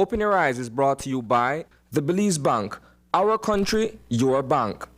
Open Your Eyes is brought to you by the Belize Bank. Our country, your bank.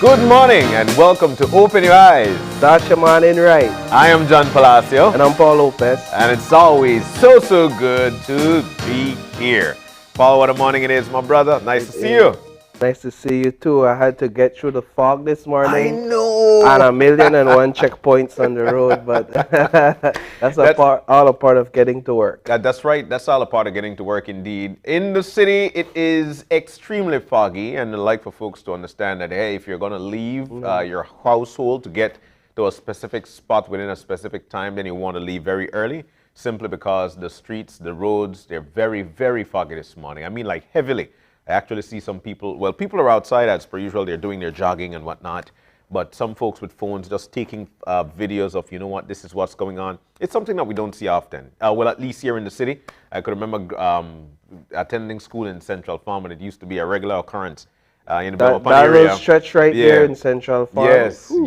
Good morning and welcome to Open Your Eyes. Start your morning right. I am John Palacio. And I'm Paul Lopez. And it's always so good to be here. Paul, what a morning it is, my brother. Nice to see you. Nice to see you too. I had to get through the fog this morning. I know. And 1,001 checkpoints on the road, but that's all a part of getting to work. That's right. That's all a part of getting to work indeed. In the city, it is extremely foggy, and I'd like for folks to understand that, hey, if you're going to leave your household to get to a specific spot within a specific time, then you want to leave very early, simply because the streets, the roads, they're very foggy this morning. I mean, like heavily. I actually see some people, well, people are outside as per usual, they're doing their jogging and whatnot, but some folks with phones just taking videos of, you know what, this is what's going on. It's something that we don't see often. Well, at least here in the city. I could remember attending school in Central Farm, and it used to be a regular occurrence in the Belmont area. That little stretch right there in Central Farm.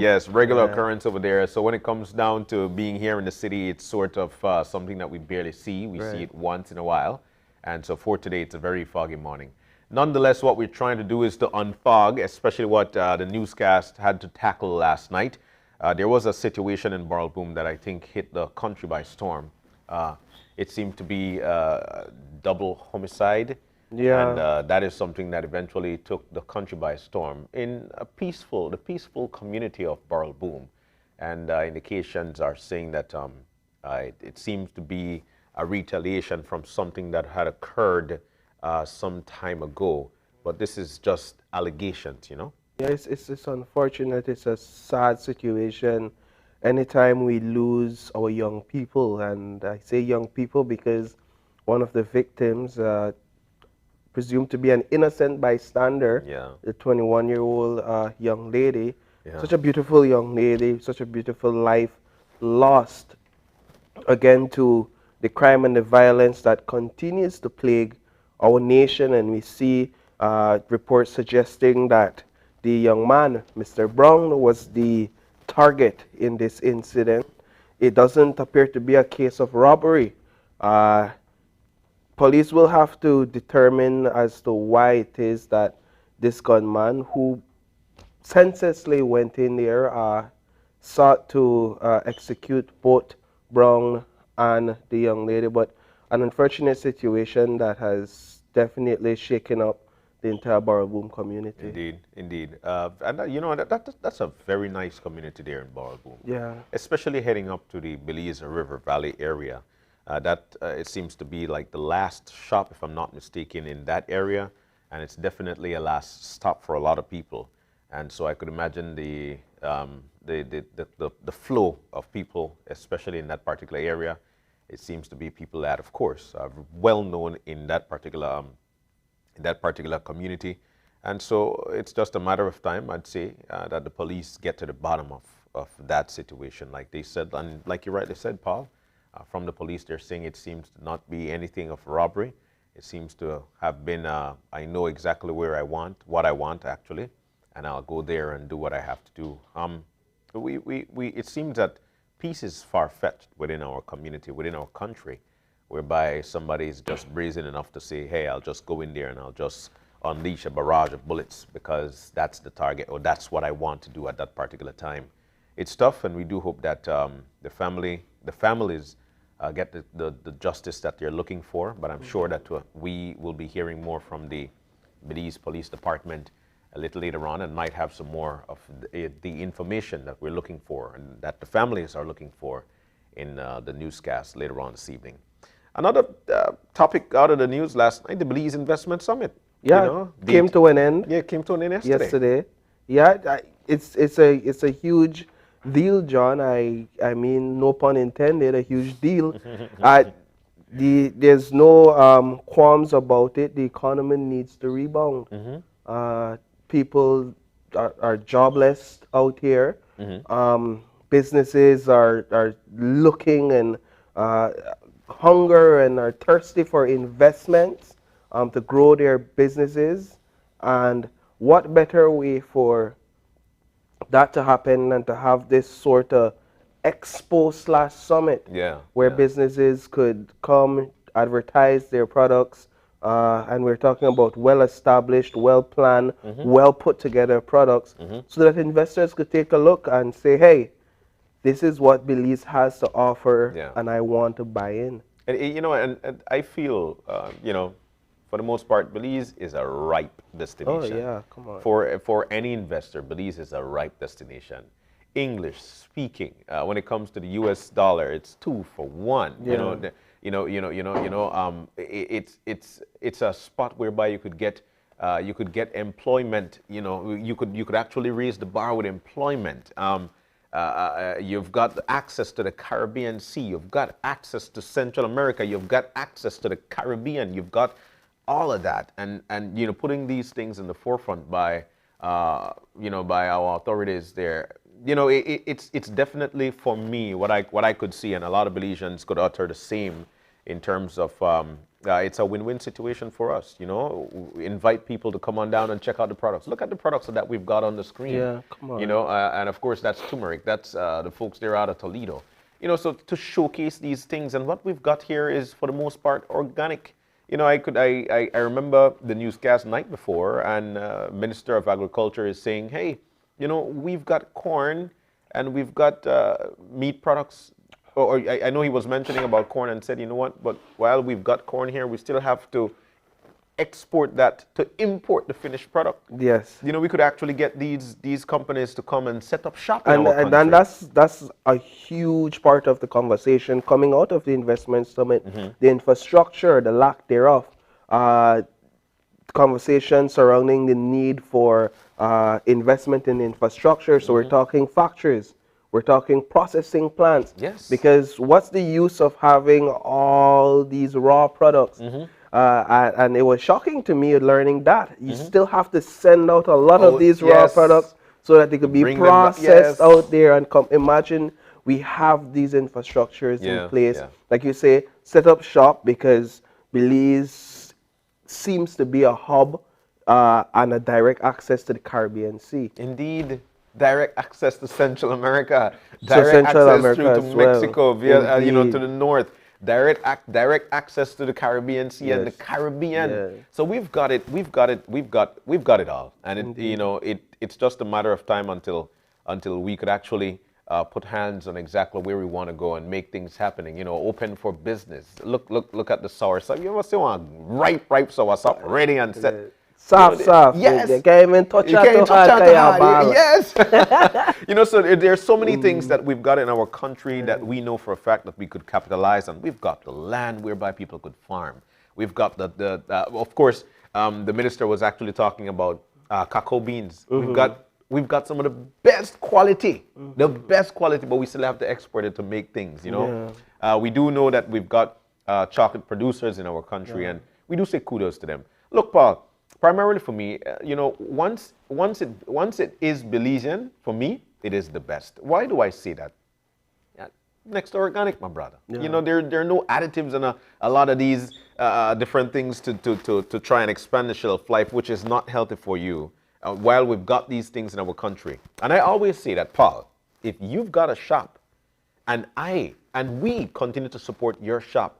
Yes, regular occurrence over there. So when it comes down to being here in the city, it's sort of something that we barely see. We see it once in a while. And so for today, it's a very foggy morning. Nonetheless, what we're trying to do is to unfog, especially what the newscast had to tackle last night. There was a situation in Burrell Boom that I think hit the country by storm. It seemed to be double homicide. Yeah. And that is something that eventually took the country by storm in the peaceful community of Burrell Boom. And indications are saying that it seems to be a retaliation from something that had occurred some time ago, but this is just allegations, you know? Yeah, it's unfortunate. It's a sad situation anytime we lose our young people, and I say young people because one of the victims, presumed to be an innocent bystander, the 21-year-old young lady, such a beautiful young lady, such a beautiful life lost again to the crime and the violence that continues to plague our nation. And we see reports suggesting that the young man, Mr. Brown, was the target in this incident. It doesn't appear to be a case of robbery. Police will have to determine as to why it is that this gunman, who senselessly went in there, sought to execute both Brown and the young lady, but an unfortunate situation that has definitely shaken up the entire Burrell Boom community. Indeed. And you know, that's a very nice community there in Burrell Boom. Yeah. Especially heading up to the Belize River Valley area. It seems to be like the last shop, if I'm not mistaken, in that area. And it's definitely a last stop for a lot of people. And so I could imagine the flow of people, especially in that particular area. It seems to be people that, of course, are well known in that particular community, and so it's just a matter of time, I'd say, that the police get to the bottom of that situation. Like they said, and like you rightly said, Paul, from the police, they're saying it seems to not be anything of robbery. It seems to have been, I know exactly what I want actually, and I'll go there and do what I have to do. It seems that peace is far-fetched within our community, within our country, whereby somebody is just brazen enough to say, hey, I'll just go in there and I'll just unleash a barrage of bullets because that's the target or that's what I want to do at that particular time. It's tough, and we do hope that the families get the justice that they're looking for, but I'm sure that we will be hearing more from the Belize Police Department a little later on, and might have some more of the information that we're looking for and that the families are looking for in the newscast later on this evening. Another topic out of the news last night, the Belize Investment Summit. Yeah, you know, came to an end. Yeah, came to an end yesterday. Yeah, it's a huge deal, John. I mean, no pun intended, a huge deal. There's no qualms about it. The economy needs to rebound. people are jobless out here. Businesses are looking and hunger and are thirsty for investments to grow their businesses. And what better way for that to happen than to have this sort of expo slash summit Yeah, where yeah. businesses could come advertise their products, and we're talking about well established, well planned, well put together products, so that investors could take a look and say, hey, this is what Belize has to offer, Yeah. and I want to buy in. And and I feel, for the most part, Belize is a ripe Oh destination. yeah, come on. For any investor, Belize is a ripe destination. English speaking, when it comes to the U.S. dollar, it's 2 for 1. Yeah. It's a spot whereby you could get employment. You could actually raise the bar with employment. You've got access to the Caribbean Sea. You've got access to Central America. You've got access to the Caribbean. You've got all of that, and putting these things in the forefront by by our authorities there. It's definitely, for me, what I could see, and a lot of Belizeans could utter the same, in terms of it's a win-win situation for us. Invite people to come on down and check out the products. Look at the products that we've got on the screen. Yeah, come on. And of course that's turmeric. That's the folks there out of Toledo. So to showcase these things, and what we've got here is for the most part organic. I remember the newscast night before, and Minister of Agriculture is saying, hey, we've got corn and we've got meat products. I know he was mentioning about corn and said, you know what, but while we've got corn here, we still have to export that to import the finished product. Yes. We could actually get these companies to come and set up shop in our country. And that's a huge part of the conversation coming out of the investment summit. The infrastructure, the lack thereof, conversation surrounding the need for investment in infrastructure. So we're talking factories, we're talking processing plants. Yes. Because what's the use of having all these raw products? And it was shocking to me learning that you still have to send out a lot of these raw products so that they could be Bring them back, processed out there and come. Imagine we have these infrastructures in place, like you say, set up shop, because Belize seems to be a hub and a direct access to the Caribbean Sea. Indeed. Direct access to Central America, Central access America through to as well. Mexico, via Indeed. to the north. Direct access to the Caribbean Sea and the Caribbean. Yeah. So we've got it all, and it's just a matter of time until we could actually put hands on exactly where we want to go and make things happening. Open for business. Look at the soursop. You ever see one ripe soursop ready and set? Soft. Yes. You can't even touch You that can't too touch hard, that too hard. ball. Yes. So there's so many things that we've got in our country that we know for a fact that we could capitalize on. We've got the land whereby people could farm. We've got of course, the minister was actually talking about cacao beans. We've got some of the best quality, but we still have to export it to make things. We do know that we've got chocolate producers in our country, and we do say kudos to them. Look, Paul. Primarily for me, once it is Belizean, for me, it is the best. Why do I say that? Next to organic, my brother. There are no additives and a lot of these different things to try and expand the shelf life, which is not healthy for you, while we've got these things in our country. And I always say that, Paul, if you've got a shop, and we continue to support your shop,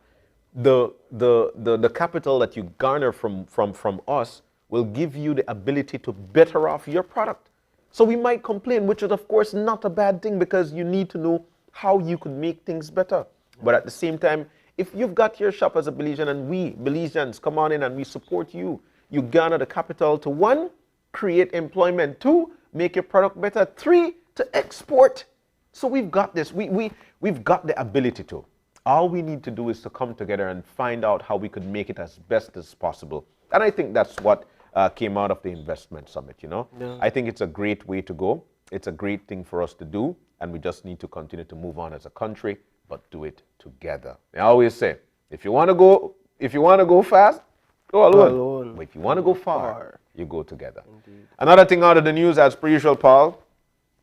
the capital that you garner from us will give you the ability to better off your product. So we might complain, which is of course not a bad thing, because you need to know how you could make things better. But at the same time, if you've got your shop as a Belizean, and we Belizeans come on in and we support you, you garner the capital to 1, create employment, 2, make your product better, 3, to export. So we've got this. We've got the ability to. All we need to do is to come together and find out how we could make it as best as possible. And I think that's what came out of the investment summit. I think it's a great way to go. It's a great thing for us to do, and we just need to continue to move on as a country, but do it together. I always say, if you want to go fast, go alone. But if you want to go far, you go together. Indeed. Another thing out of the news, as per usual, Paul,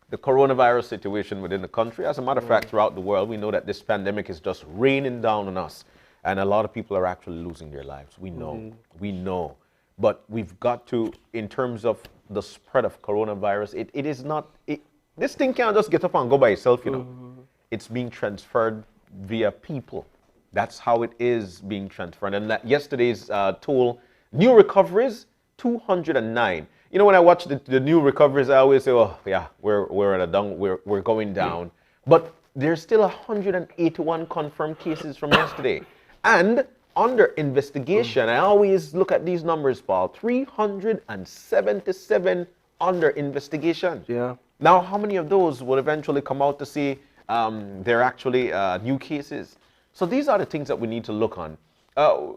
the coronavirus situation within the country. As a matter of fact, throughout the world, we know that this pandemic is just raining down on us. And a lot of people are actually losing their lives. We know. We know. But we've got to, in terms of the spread of coronavirus, it is not, this thing can't just get up and go by itself, you know. It's being transferred via people. That's how it is being transferred. And that yesterday's toll, new recoveries, 209. You know, when I watch the new recoveries, I always say, oh, yeah, we're at a down, we're going down. But there's still 181 confirmed cases from yesterday. And under investigation, I always look at these numbers, Paul, 377 under investigation. Yeah. Now, how many of those will eventually come out to say they're actually new cases? So these are the things that we need to look on.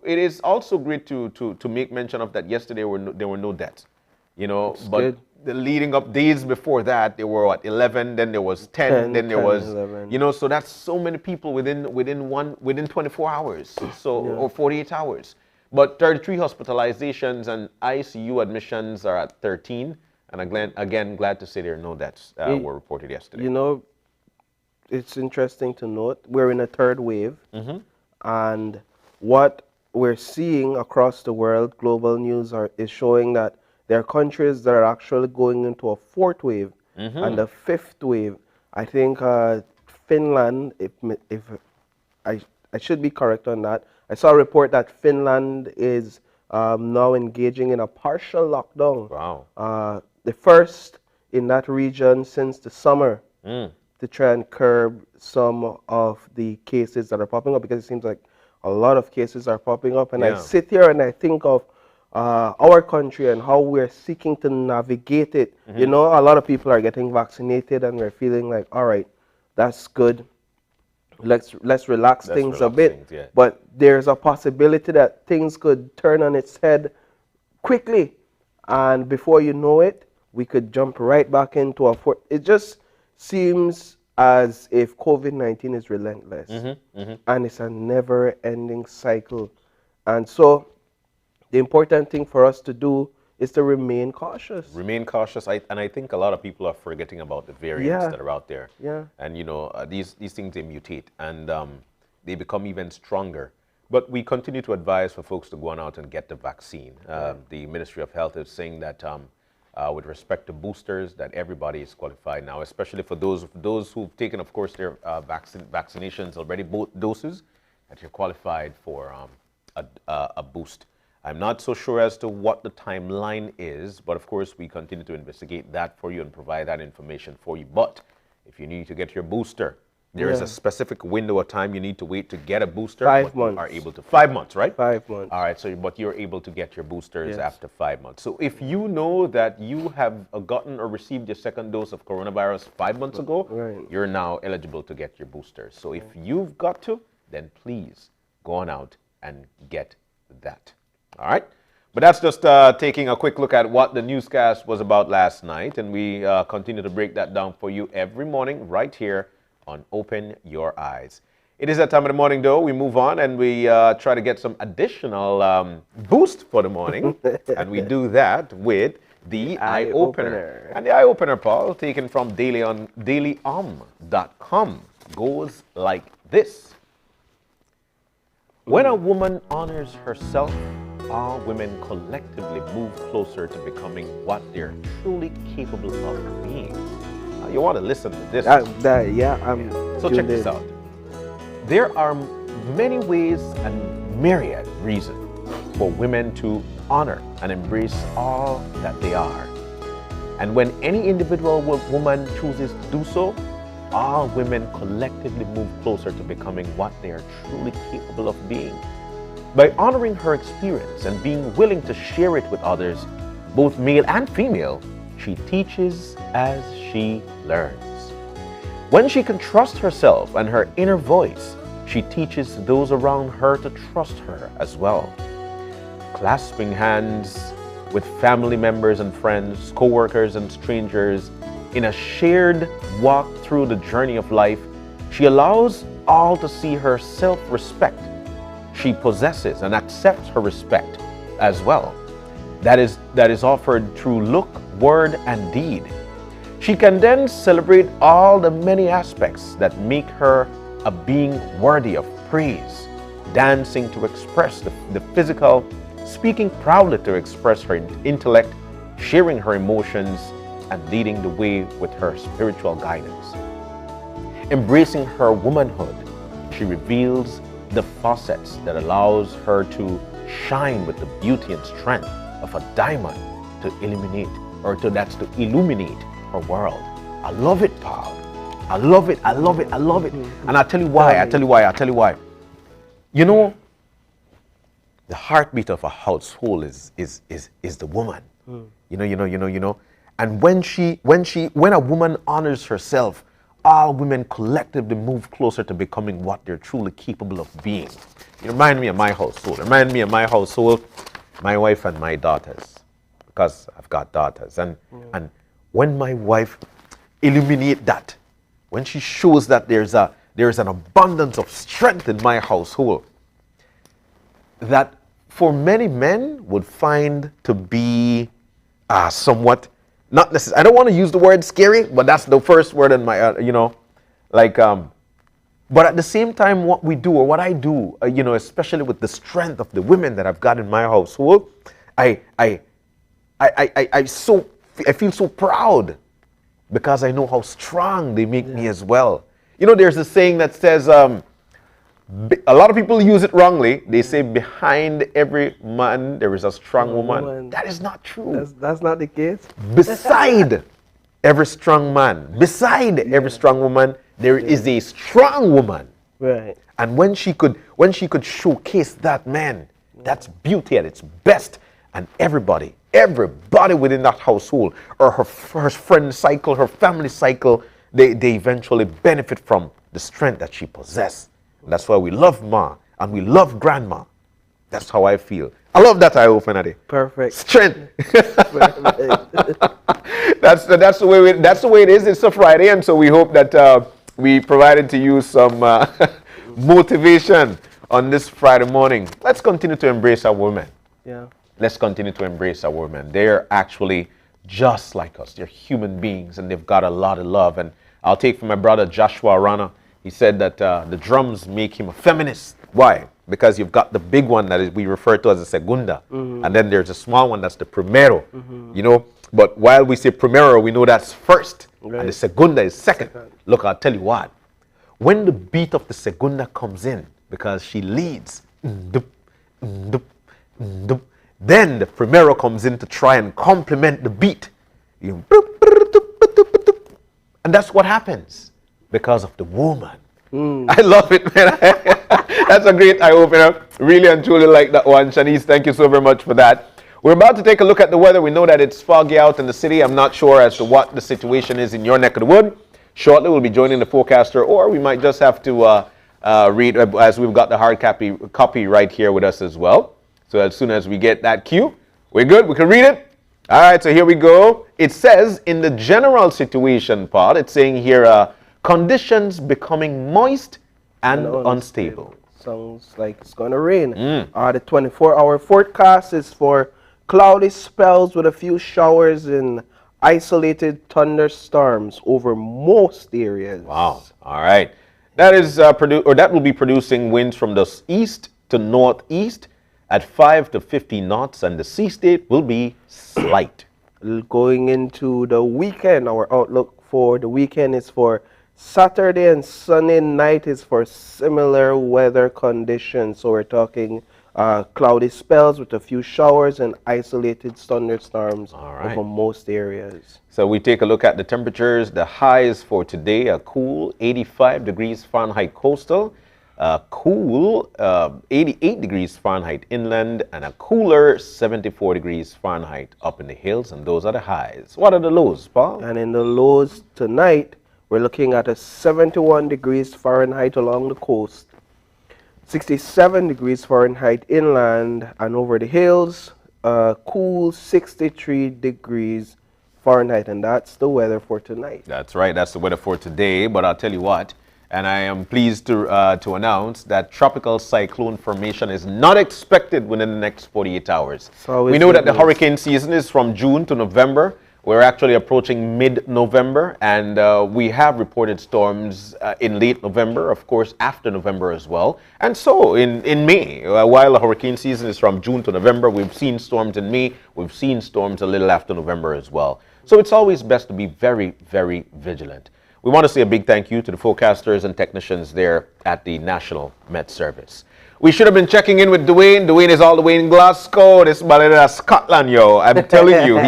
It is also great to make mention of that yesterday there were no deaths. You know, That's but good. the leading up days before that, there were what, 11, then there was 10, then there 10, was 11. you know, so that's so many people within 24 hours, so or 48 hours. But 33 hospitalizations and ICU admissions are at 13, and again glad to say there are no deaths were reported yesterday. You know, it's interesting to note we're in a third wave, and what we're seeing across the world, global news is showing that there are countries that are actually going into a fourth wave and a fifth wave. I think Finland, if I should be correct on that, I saw a report that Finland is now engaging in a partial lockdown. Wow. The first in that region since the summer to try and curb some of the cases that are popping up, because it seems like a lot of cases are popping up. And I sit here and I think of our country and how we're seeking to navigate it. You know, a lot of people are getting vaccinated and we're feeling like, all right, that's good. Let's relax things a bit. But there's a possibility that things could turn on its head quickly. And before you know it, we could jump right back into a fourth. It just seems as if COVID-19 is relentless. And it's a never-ending cycle. And so the important thing for us to do is to remain cautious. Remain cautious, and I think a lot of people are forgetting about the variants that are out there. Yeah. And you know, these things, they mutate, and they become even stronger. But we continue to advise for folks to go on out and get the vaccine. The Ministry of Health is saying that with respect to boosters, that everybody is qualified now, especially for those who've taken, of course, their vaccinations already, both doses, that you're qualified for a boost. I'm not so sure as to what the timeline is, but of course we continue to investigate that for you and provide that information for you. But if you need to get your booster, there is a specific window of time you need to wait to get a booster. 5 months. You are able to 5 months, right? 5 months. All right. So, but you're able to get your boosters after 5 months. So, if you know that you have gotten or received your second dose of coronavirus 5 months ago, you're now eligible to get your boosters. So, if you've got to, then please go on out and get that. All right. But that's just taking a quick look at what the newscast was about last night. And we continue to break that down for you every morning right here on Open Your Eyes. It is that time of the morning, though. We move on and we try to get some additional boost for the morning. And we do that with the Eye Opener. And the Eye Opener, Paul, taken from dailyom.com, goes like this. When a woman honors herself, all women collectively move closer to becoming what they're truly capable of being. Now, you want to listen to this. So check this out. There are many ways and myriad reasons for women to honor and embrace all that they are. And when any individual woman chooses to do so, all women collectively move closer to becoming what they are truly capable of being. By honoring her experience and being willing to share it with others, both male and female, she teaches as she learns. When she can trust herself and her inner voice, she teaches those around her to trust her as well. Clasping hands with family members and friends, co-workers and strangers, in a shared walk through the journey of life, she allows all to see her self-respect. She possesses and accepts her respect as well. that is offered through look, word, and deed. She can then celebrate all the many aspects that make her a being worthy of praise, dancing to express the physical, speaking proudly to express her intellect, sharing her emotions, and leading the way with her spiritual guidance. Embracing her womanhood, she reveals the facets that allows her to shine with the beauty and strength of a diamond to illuminate her world. I love it, Paul. I love it. I love it. I love it. And I'll tell you why. I'll tell you why. I'll tell you why. You know, the heartbeat of a household is the woman. You know. And when a woman honors herself, all women collectively move closer to becoming what they're truly capable of being. You remind me of my household. My wife and my daughters, because I've got daughters. And when my wife illuminates that, when she shows that there's an abundance of strength in my household, that for many men would find to be somewhat, not necessarily, I don't want to use the word scary, but that's the first word in my, but at the same time, what we do, or what I do, especially with the strength of the women that I've got in my household, I feel so proud because I know how strong they make me as well. You know, there's a saying that says, a lot of people use it wrongly. They say behind every man there is a strong woman. That is not true. That's not the case. Beside every strong man, beside every strong woman, there is a strong woman. Right. And when she could showcase that man, that's beauty at its best, and everybody within that household, or her friend cycle, her family cycle, they eventually benefit from the strength that she possesses. That's why we love Ma and we love Grandma. That's how I feel. I love that I open at it. Perfect. Strength. That's the way it is. It's a Friday, and so we hope that we provided to you some motivation on this Friday morning. Let's continue to embrace our women. Yeah. Let's continue to embrace our women. They're actually just like us. They're human beings, and they've got a lot of love. And I'll take from my brother Joshua Rana. He said that the drums make him a feminist. Why? Because you've got the big one that we refer to as a segunda, and then there's a small one that's the primero. You know, but while we say primero, we know that's first, and the segunda is second. Look, I'll tell you what. When the beat of the segunda comes in, because she leads, then the primero comes in to try and complement the beat. And that's what happens because of the woman. I love it, man. That's a great eye-opener. Really and truly like that one. Shanice, thank you so very much for that. We're about to take a look at the weather. We know that it's foggy out in the city. I'm not sure as to what the situation is in your neck of the wood. Shortly, we'll be joining the forecaster, or we might just have to read, as we've got the hard copy right here with us as well. So as soon as we get that cue, we're good. We can read it. All right, so here we go. It says in the general situation part, it's saying here, conditions becoming moist and unstable. Sounds like it's going to rain. The 24-hour forecast is for cloudy spells with a few showers and isolated thunderstorms over most areas. Wow. All right. That is that will be producing winds from the east to northeast at 5 to 50 knots, and the sea state will be slight. Going into the weekend, our outlook for the weekend is for Saturday and Sunday night is for similar weather conditions. So we're talking cloudy spells with a few showers and isolated thunderstorms over most areas. So we take a look at the temperatures. The highs for today are cool 85 degrees Fahrenheit coastal, cool 88 degrees Fahrenheit inland, and a cooler 74 degrees Fahrenheit up in the hills, and those are the highs. What are the lows, Paul? And in the lows tonight, we're looking at a 71 degrees Fahrenheit along the coast, 67 degrees Fahrenheit inland, and over the hills, cool 63 degrees Fahrenheit, and that's the weather for tonight. That's right, that's the weather for today, but I'll tell you what, And I am pleased to announce that tropical cyclone formation is not expected within the next 48 hours. We know that the hurricane season is from June to November. We're actually approaching mid-November, and we have reported storms in late November, of course, after November as well. And so in May, while the hurricane season is from June to November, we've seen storms in May. We've seen storms a little after November as well. So it's always best to be very, very vigilant. We want to say a big thank you to the forecasters and technicians there at the National Met Service. We should have been checking in with Dwayne. Dwayne is all the way in Glasgow. This is Scotland, yo. I'm telling you,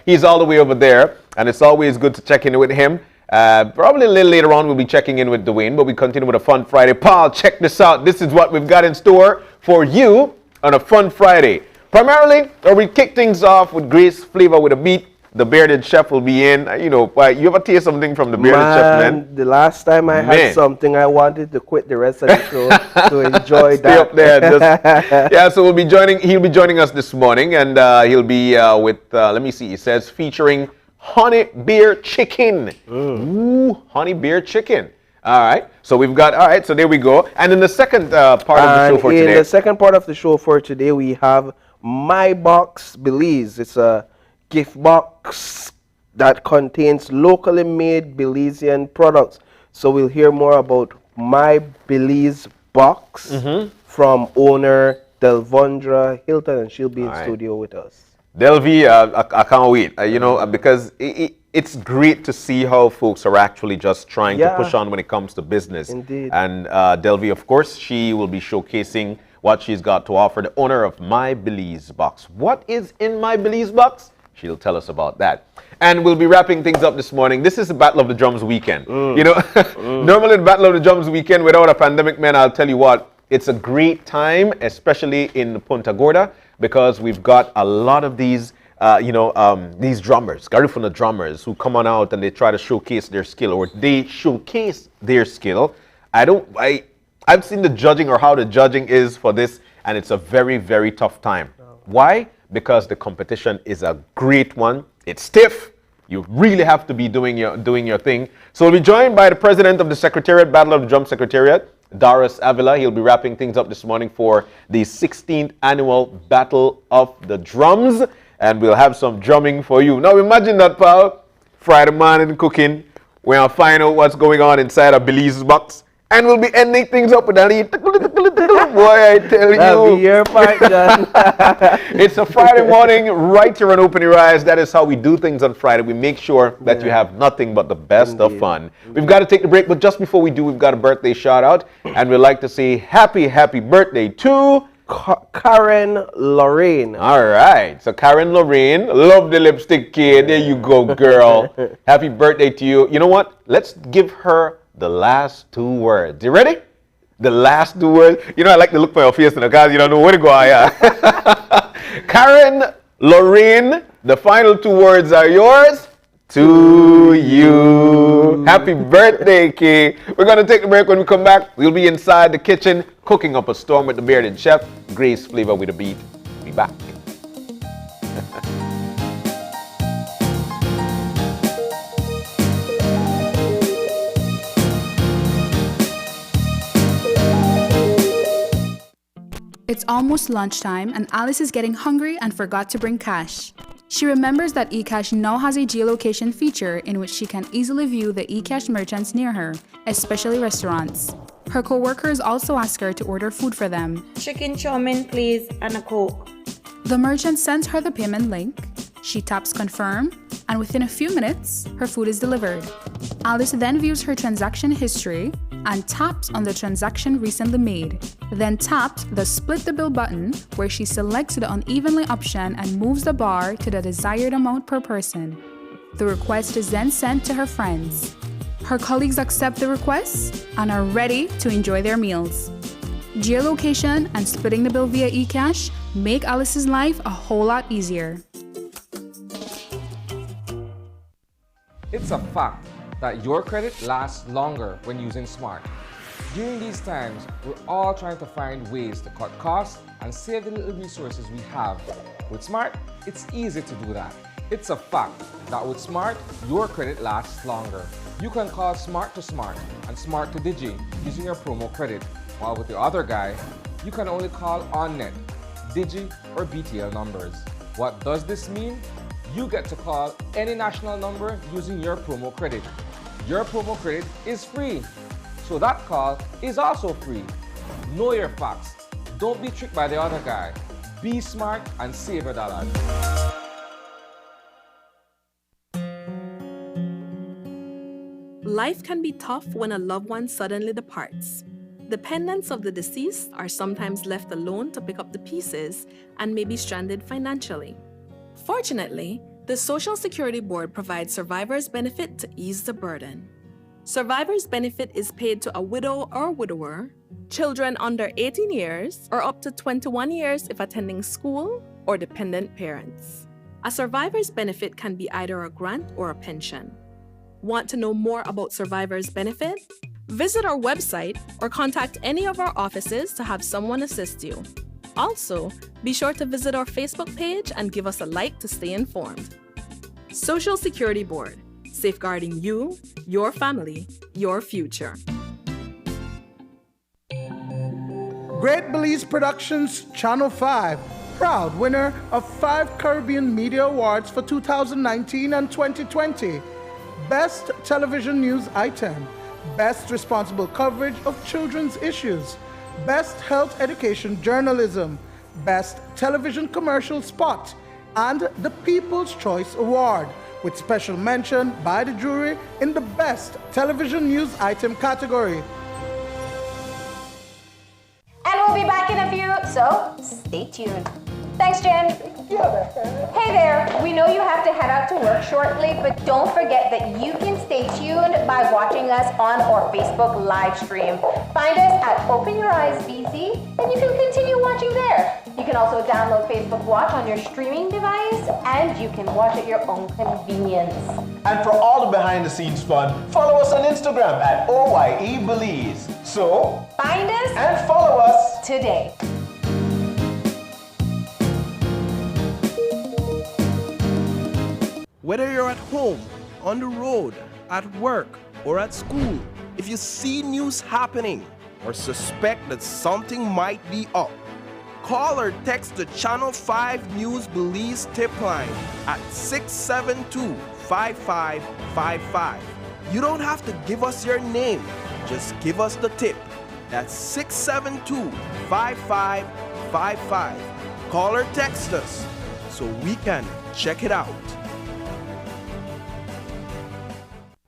he's all the way over there. And it's always good to check in with him. Probably a little later on, we'll be checking in with Dwayne, but we continue with a Fun Friday. Paul, check this out. This is what we've got in store for you on a Fun Friday. Primarily, we kick things off with Grace Flavor with a beat. The bearded chef will be in. You know, you ever taste something from the bearded chef, man? The last time I had something, I wanted to quit the rest of the show to enjoy Stay that. up there. Yeah, so he'll be joining us this morning, and he'll be with, let me see, it says featuring honey beer chicken. Ooh, honey beer chicken. All right, so we've got, all right, so there we go. And in the second part of the show for today. In the second part of the show for today, we have My Box Belize. It's a gift box that contains locally made Belizean products. So we'll hear more about My Belize Box from owner Delvondra Hilton, and she'll be in studio with us. Delvi, I can't wait, you know, because it's great to see how folks are actually just trying to push on when it comes to business. Indeed. And Delvi, of course, she will be showcasing what she's got to offer, the owner of My Belize Box. What is in My Belize Box? She'll tell us about that. And we'll be wrapping things up this morning. This is the Battle of the Drums weekend. You know, normally the Battle of the Drums weekend without a pandemic, man, I'll tell you what, it's a great time, especially in Punta Gorda, because we've got a lot of these, these drummers, Garifuna drummers, who come on out and they try to showcase their skill, or they showcase their skill. I've seen the judging, or how the judging is for this, and it's a very, very tough time. Why? Because the competition is a great one. It's stiff. You really have to be doing your thing. So we'll be joined by the president of the Secretariat, Battle of the Drum Secretariat, Doris Avila. He'll be wrapping things up this morning for the 16th annual Battle of the Drums. And we'll have some drumming for you. Now imagine that, pal. Friday morning cooking. We'll find out what's going on inside a Belize Box. And we'll be ending things up with a little boy, I tell you. That'll be your part, John. It's a Friday morning, right here on Open Your Eyes. That is how we do things on Friday. We make sure that you have nothing but the best of fun. We've got to take the break, but just before we do, we've got a birthday shout out. And we'd like to say happy birthday to Karen Lorraine. All right. So Karen Lorraine, love the lipstick kid. There you go, girl. Happy birthday to you. You know what? Let's give her the last two words. You ready? The last two words. You know, I like to look for your face in the guys. You don't know where to go. Karen Lorraine, the final two words are yours. To you. Happy birthday, Kay. We're going to take a break. When we come back, we'll be inside the kitchen cooking up a storm with the bearded chef, Grace Flavor with a beat. Be back. It's almost lunchtime and Alice is getting hungry and forgot to bring cash. She remembers that eCash now has a geolocation feature in which she can easily view the eCash merchants near her, especially restaurants. Her co-workers also ask her to order food for them. Chicken chow mein, please, and a Coke. The merchant sends her the payment link. She taps confirm, and within a few minutes, her food is delivered. Alice then views her transaction history and taps on the transaction recently made. Then taps the split the bill button, where she selects the unevenly option and moves the bar to the desired amount per person. The request is then sent to her friends. Her colleagues accept the request and are ready to enjoy their meals. Geolocation and splitting the bill via eCash make Alice's life a whole lot easier. It's a fact that your credit lasts longer when using Smart. During these times, we're all trying to find ways to cut costs and save the little resources we have. With Smart, it's easy to do that. It's a fact that with Smart, your credit lasts longer. you can call Smart to Smart and Smart to Digi using your promo credit, while with the other guy, you can only call on-net, Digi, or BTL numbers. What does this mean? You get to call any national number using your promo credit. Your promo credit is free, so that call is also free. Know your facts. Don't be tricked by the other guy. Be smart and save your dollars. Life can be tough when a loved one suddenly departs. Dependents of the deceased are sometimes left alone to pick up the pieces and may be stranded financially. Fortunately, the Social Security Board provides survivor's benefit to ease the burden. Survivor's benefit is paid to a widow or widower, children under 18 years, or up to 21 years if attending school, or dependent parents. A survivor's benefit can be either a grant or a pension. Want to know more about survivor's benefit? Visit our website or contact any of our offices to have someone assist you. Also, be sure to visit our Facebook page and give us a like to stay informed. Social Security Board, safeguarding you, your family, your future. Great Belize Productions Channel 5, proud winner of 5 Caribbean Media Awards for 2019 and 2020. Best Television News Item, Best Responsible Coverage of Children's Issues, Best Health Education Journalism, Best Television Commercial Spot, and the People's Choice Award, with special mention by the jury in the Best Television News Item category. And we'll be back in a few, so stay tuned. Thanks, Jen. Hey there, we know you have to head out to work shortly, but don't forget that you can stay tuned by watching us on our Facebook live stream. Find us at Open Your Eyes BC, and you can continue watching there. You can also download Facebook Watch on your streaming device, and you can watch at your own convenience. And for all the behind-the-scenes fun, follow us on Instagram at OYE Belize. So, find us and follow us today. Whether you're at home, on the road, at work, or at school, if you see news happening or suspect that something might be up, call or text the Channel 5 News Belize tip line at 672-5555. You don't have to give us your name, just give us the tip. That's 672-5555. Call or text us so we can check it out.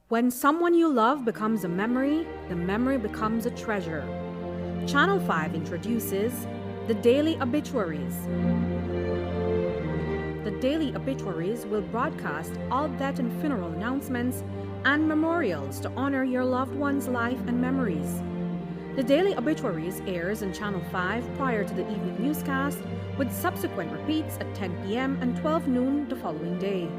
When someone you love becomes a memory, the memory becomes a treasure. Channel 5 introduces the Daily Obituaries. The Daily Obituaries will broadcast all death and funeral announcements and memorials to honor your loved one's life and memories. The Daily Obituaries airs on Channel 5 prior to the evening newscast, with subsequent repeats at 10 p.m. and 12 noon the following day.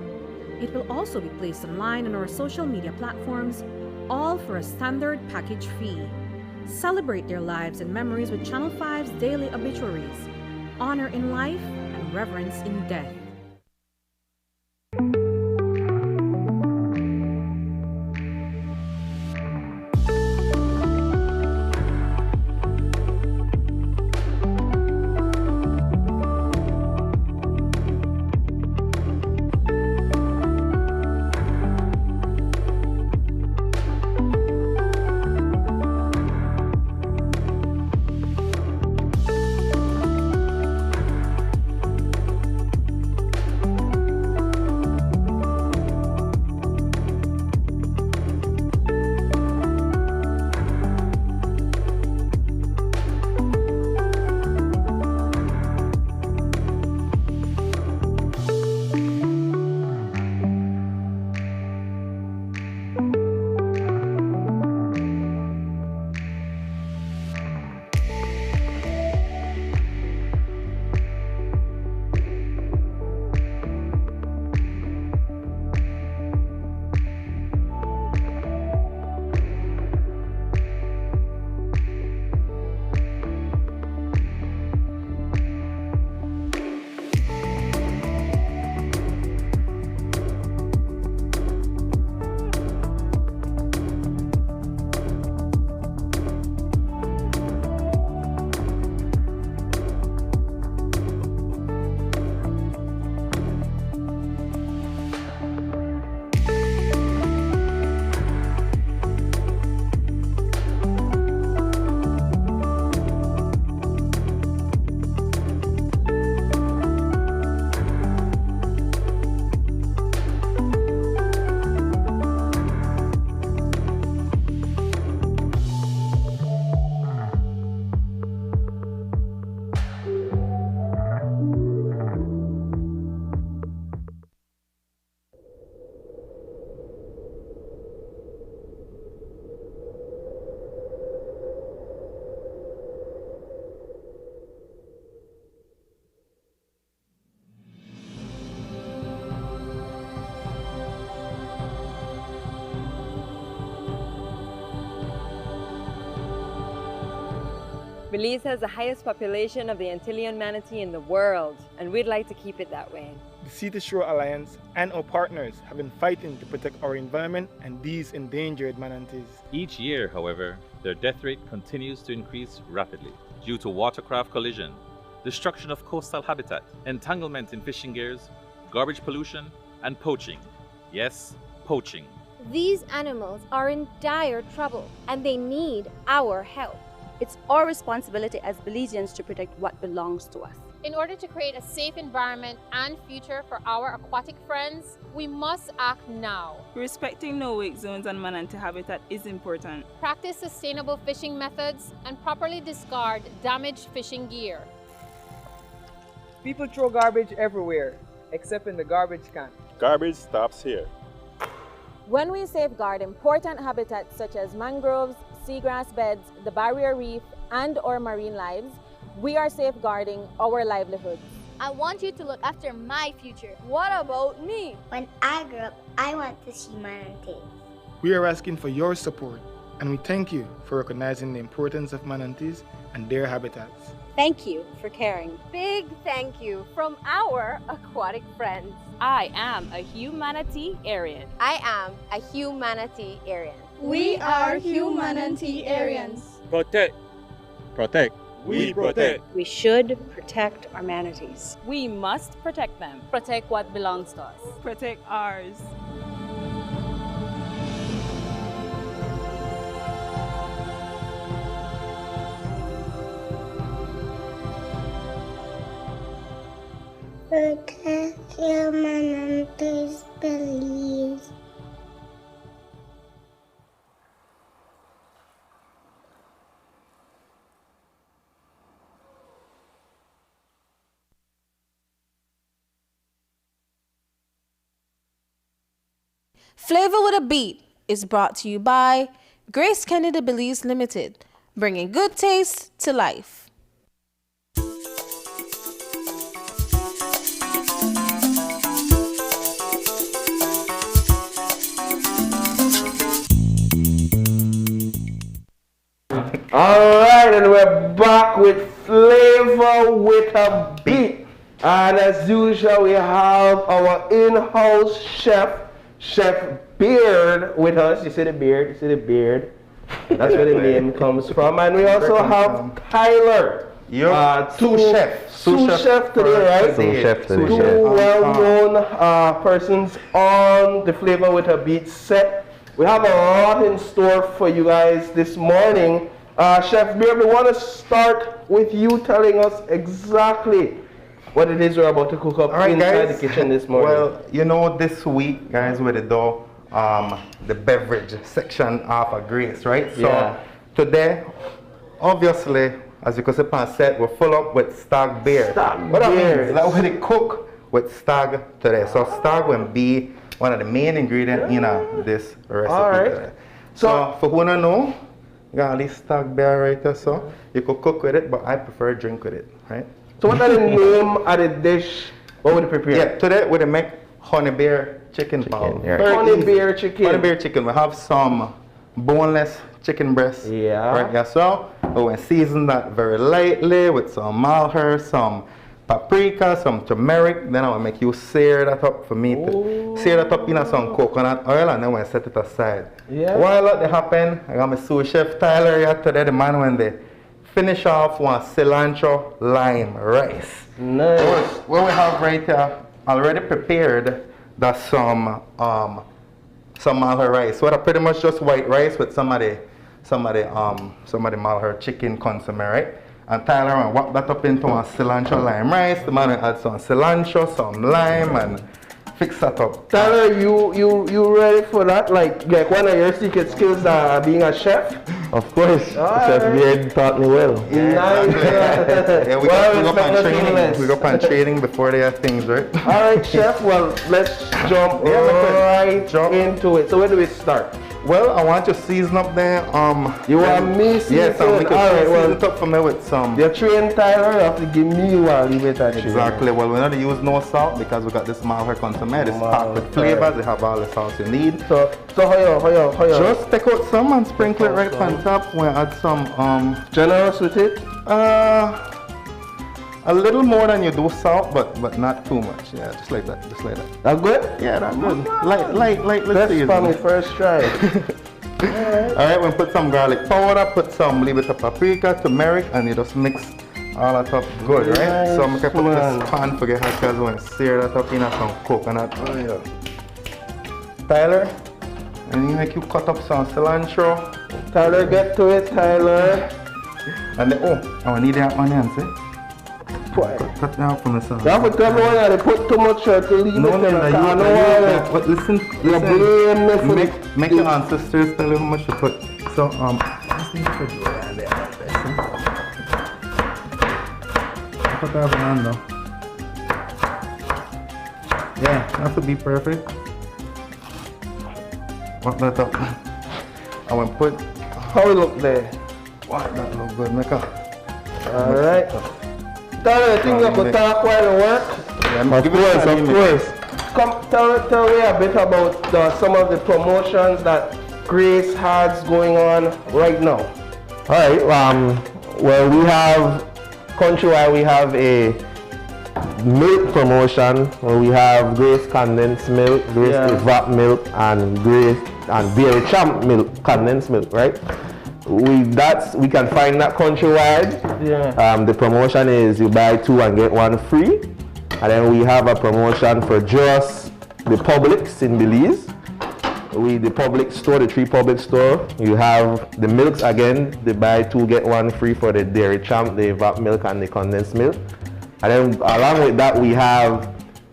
It will also be placed online on our social media platforms, all for a standard package fee. Celebrate their lives and memories with Channel 5's Daily Obituaries. Honor in life and reverence in death. Belize has the highest population of the Antillean manatee in the world, and we'd like to keep it that way. The Sea to Shore Alliance and our partners have been fighting to protect our environment and these endangered manatees. Each year, however, their death rate continues to increase rapidly due to watercraft collision, destruction of coastal habitat, entanglement in fishing gears, garbage pollution, and poaching. Yes, poaching. These animals are in dire trouble and they need our help. It's our responsibility as Belizeans to protect what belongs to us. In order to create a safe environment and future for our aquatic friends, we must act now. Respecting no-wake zones and manatee habitat is important. Practice sustainable fishing methods and properly discard damaged fishing gear. People throw garbage everywhere, except in the garbage can. Garbage stops here. When we safeguard important habitats such as mangroves, seagrass beds, the barrier reef, and our marine lives, we are safeguarding our livelihoods. I want you to look after my future. What about me? When I grow up, I want to see manatees. We are asking for your support, and we thank you for recognizing the importance of manatees and their habitats. Thank you for caring. Big thank you from our aquatic friends. I am a humanitarian. I am a humanitarian. We are humanitarians. Protect. Protect. We protect. We should protect our manatees. We must protect them. Protect what belongs to us. Protect ours. Protect your manatees, Belize. Flavor with a Beat is brought to you by Grace Kennedy Belize Limited, bringing good taste to life. Alright, and we're back with Flavor with a Beat. And as usual, we have our in-house chef, Chef Beard, with us. You see the beard? You see the beard? That's where the name comes from. And we also have Tyler. Sous chef today, right? Sous chef today. Two well-known persons on the Flavor with a Beat set. We have a lot in store for you guys this morning. Chef Beard, we want to start with you telling us exactly what it is we're about to cook up inside the kitchen this morning. Well, you know, this week, guys, we're the the beverage section of a Grace, right? So today, obviously, as you can see on set, we're full up with stag beer. What that means, that we're going to cook with stag today. So stag will be one of the main ingredients in this recipe today. So for who don't know, you got this stag beer right there, so you could cook with it, but I prefer drink with it, right? So what are the name of the dish? What would you prepare? Yeah, today we're going to make honey bear chicken. Honey bear chicken. Honey bear chicken. We have some boneless chicken breast. Yeah. Right, yeah, so we will season that very lightly with some malheur, some paprika, some turmeric. Then I will make you sear that up for me to sear that up in some coconut oil, and then we'll set it aside. Yeah. While that happen, I got my sous chef Tyler here today, the man when they finish off one cilantro lime rice. Nice. What we have right here already prepared, that's some malheur rice. What are pretty much just white rice with some of the malheur chicken consomme, right? And Tyler will wrap that up into a cilantro lime rice. The man will add some cilantro, some lime, and fix that up. Tyler, you ready for that? Like one of your secret skills being a chef? Of course. Chef Beard taught me well. Nice. Yeah, we go on training. We go on training before they have things, right? Alright, chef, well, let's jump right into it. So where do we start? Well, I want you to season up there. You want me season? Yes, I'll make season it up for me with some. You're trained, Tyler, you have to give me one, leave it at you. Exactly. Well, we're not use no salt because we got this Malheur consommé. It's packed with flavors. They have all the sauce you need. So how you? Just take out some and sprinkle it right on top. We'll add some generous with it? A little more than you do salt, but not too much. Yeah, just like that. That good? Yeah, that's good. Light, let's see. That's for me first try. Alright, we'll put some garlic powder, put some little bit of paprika, turmeric, and you just mix all that up good, right? So I'm gonna put this pan for get hot because I want to sear that up in some coconut oil. Tyler, and you make you cut up some cilantro. Tyler, get to it, Tyler. And then, I need that onions, eh? Cut down from the sun. You have to tell me why they put too much to leave it. But listen, make your ancestors tell you how much to put. So, just need to put it around there like this. Put that around though. Yeah, that would be perfect. What that up? I want to put. How it look there? Wow, that look good, make up. Alright. Tyler, I think you have to talk while you work. Yeah, of course. Come, tell me a bit about some of the promotions that Grace has going on right now. Alright, well, we have, countrywide, we have a milk promotion where we have Grace condensed milk, Grace evap milk, and Grace and Dairy Champ milk, condensed milk, right? We can find that countrywide. Yeah. The promotion is you buy 2 and get 1 free. And then we have a promotion for just the Publix in Belize. The Publix store, the 3 Publix store, you have the milks again, they buy 2 get 1 free for the Dairy Champ, the evap milk and the condensed milk. And then along with that we have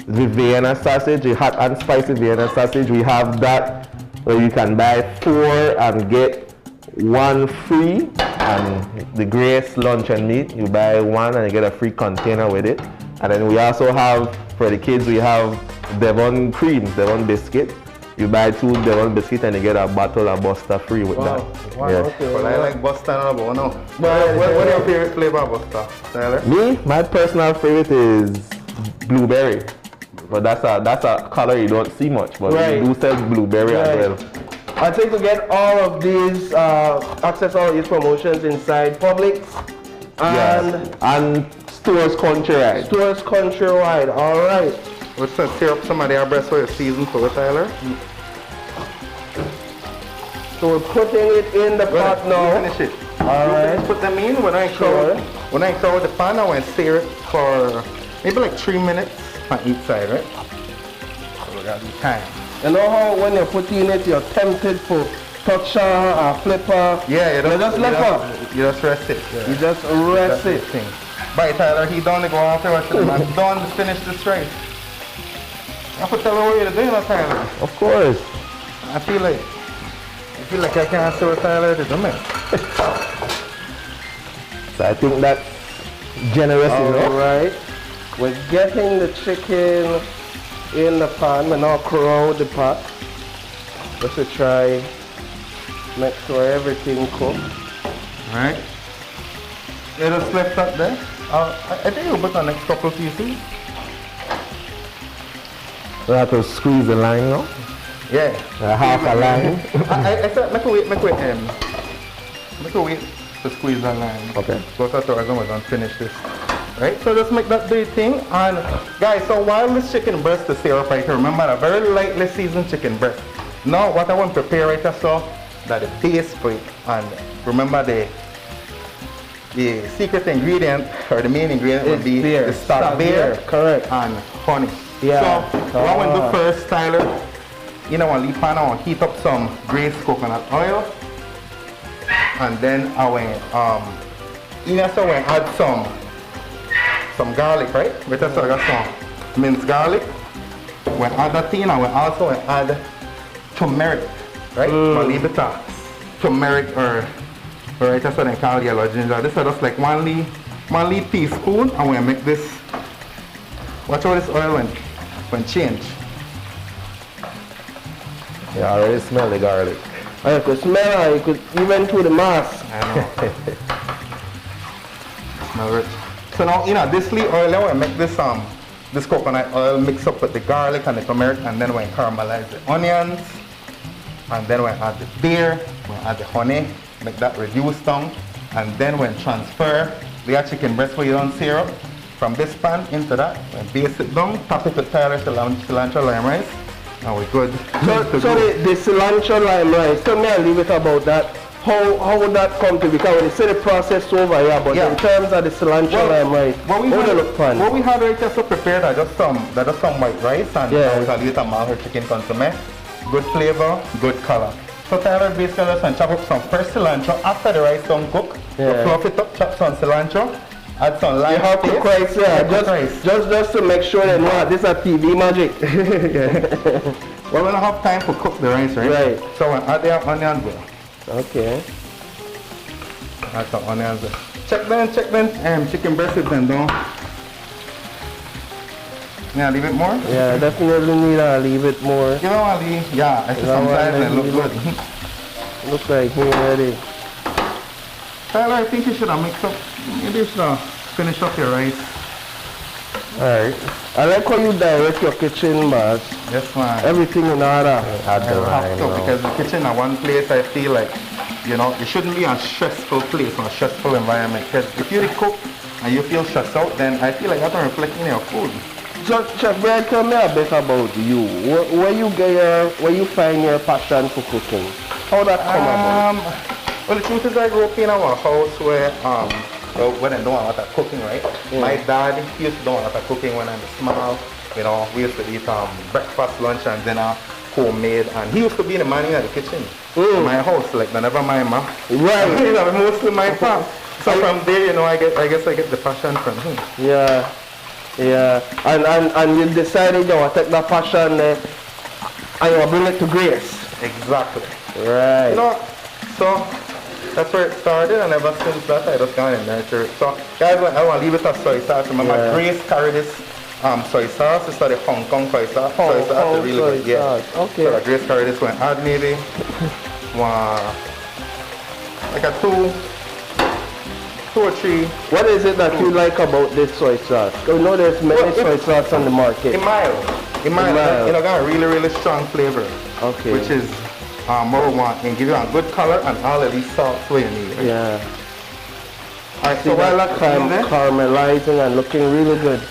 the Vienna sausage, the hot and spicy Vienna sausage. We have that where you can buy 4 and get 1 free, and the Grace luncheon meat, you buy 1 and you get a free container with it. And then we also have, for the kids, we have Devon cream, Devon biscuit. You buy 2 Devon biscuit and you get a bottle of Buster free with that. Wow, okay. Well, I like Buster and all, no. What is your favorite flavor of Buster, Tyler? Me, my personal favorite is blueberry. But that's a color you don't see much, but we do sell blueberry as well. I think to get all of these, access all of these promotions inside Publix and stores countrywide. Stores countrywide, all right. Let's tear up some of their breast for your season for Tyler. So we're putting it in the pot now. Finish it. All right. Put them in. When I throw the pan, I want to sear it for maybe like 3 minutes on each side, right? So we got the time. You know how when you're putting it, you're tempted for toucher or flipper? Yeah, you just rest it. Yeah. You just rest it. Bye, Tyler. He done to go after us. I'm done to finish this race. I have to tell her what you're doing, Tyler. Of course. I feel like I can't say what Tyler did, don't I? So I think that's generous enough. All right. We're getting the chicken in the pan. We're now crowd the pot. Just to try make sure everything cooked. Alright. You just left that there. I think you'll put the next couple pieces. We have to squeeze the line now. Yeah. Half a line. I said make a wait to squeeze that line. Okay. Go to we're going to finish this. Right, so just make that big thing. And guys, so while this chicken breast is here right here, remember a very lightly seasoned chicken breast. Now what I want to prepare right here, so that the taste for it, and remember the secret ingredient or the main ingredient would be the stock beer, correct, and honey. Yeah. So what I want to do first, Tyler, you know, I leave pan, I want to heat up some Grace coconut oil, and then I want add some garlic, right? We just got some minced garlic. We'll add that in, and we'll also add turmeric, right? We'll leave it at turmeric or right, that's what they call yellow ginger. This is just like one leaf teaspoon, and we'll make this. Watch how this oil when change. Yeah, I already smell the garlic. And you could smell it, you could even through the mask. I know. Smell rich. So now, this leaf oil, I want to make this coconut oil mix up with the garlic and the turmeric, and then we caramelize the onions, and then we add the beer, we add the honey, make that reduce down, and then we transfer the chicken breast we don't syrup from this pan into that, and base it down, top it with Tyler cilantro lime rice, and we're good. So the cilantro lime rice, tell me a little bit about that. How would that come to? Because when you say the process over here, but in terms of the cilantro lime rice, what we had right here so prepared are just some white rice and we can use a malheur chicken consomme. Good flavor, good color. So Tyler basically just chop up some fresh cilantro after the rice done cook. Fluff it up, chop some cilantro, add some lime. You have to cook rice, just to make sure that this is a TV magic. Well, we don't have time to cook the rice, right? So we add the onions there. Okay. Add some onions there. Check them, chicken breast then down. Yeah, leave it more? Yeah, definitely need to leave it more. You know what, yeah, I see sometimes they look good. Look like me ready. Tyler, I think you should have mixed up, maybe you should have finished up your rice. Alright. I like how you direct your kitchen, boss. Yes, man. Everything in order. Because the kitchen is one place I feel like, it shouldn't be a stressful place or a stressful environment. Because if you cook and you feel stressed out, then I feel like that's reflecting in your food. So, Chef Brad, tell me a bit about you. Where you find your passion for cooking? How that come about? Well, the truth is I grew up in our house where when I don't want a lot of cooking, right? My dad used to do a lot of cooking when I was small. We used to eat breakfast, lunch, and dinner homemade, and he used to be in the morning at the kitchen in my house, like whenever my mom. Right. Mostly my pop. So from there, I guess I get the passion from him. Yeah. Yeah. And you decided you want to take that passion and you bring it to Grace. Exactly. Right. So that's where it started, and ever since that I just gone and nurture it. So guys, I want to leave it as soy sauce. Remember, Grace carried this soy sauce. It's the Hong Kong soy sauce. Soy sauce is really good. Yeah. Okay. So Grace carried this one. Add maybe like a 2 or 3. What is it that you like about this soy sauce? You know there's many soy sauce on the market. It's mild. Got a really, really strong flavor. Okay. Which is what we want, and give you a good color and all of these salts where you need. Right? Yeah. Alright, so while that caramelizing and looking really good.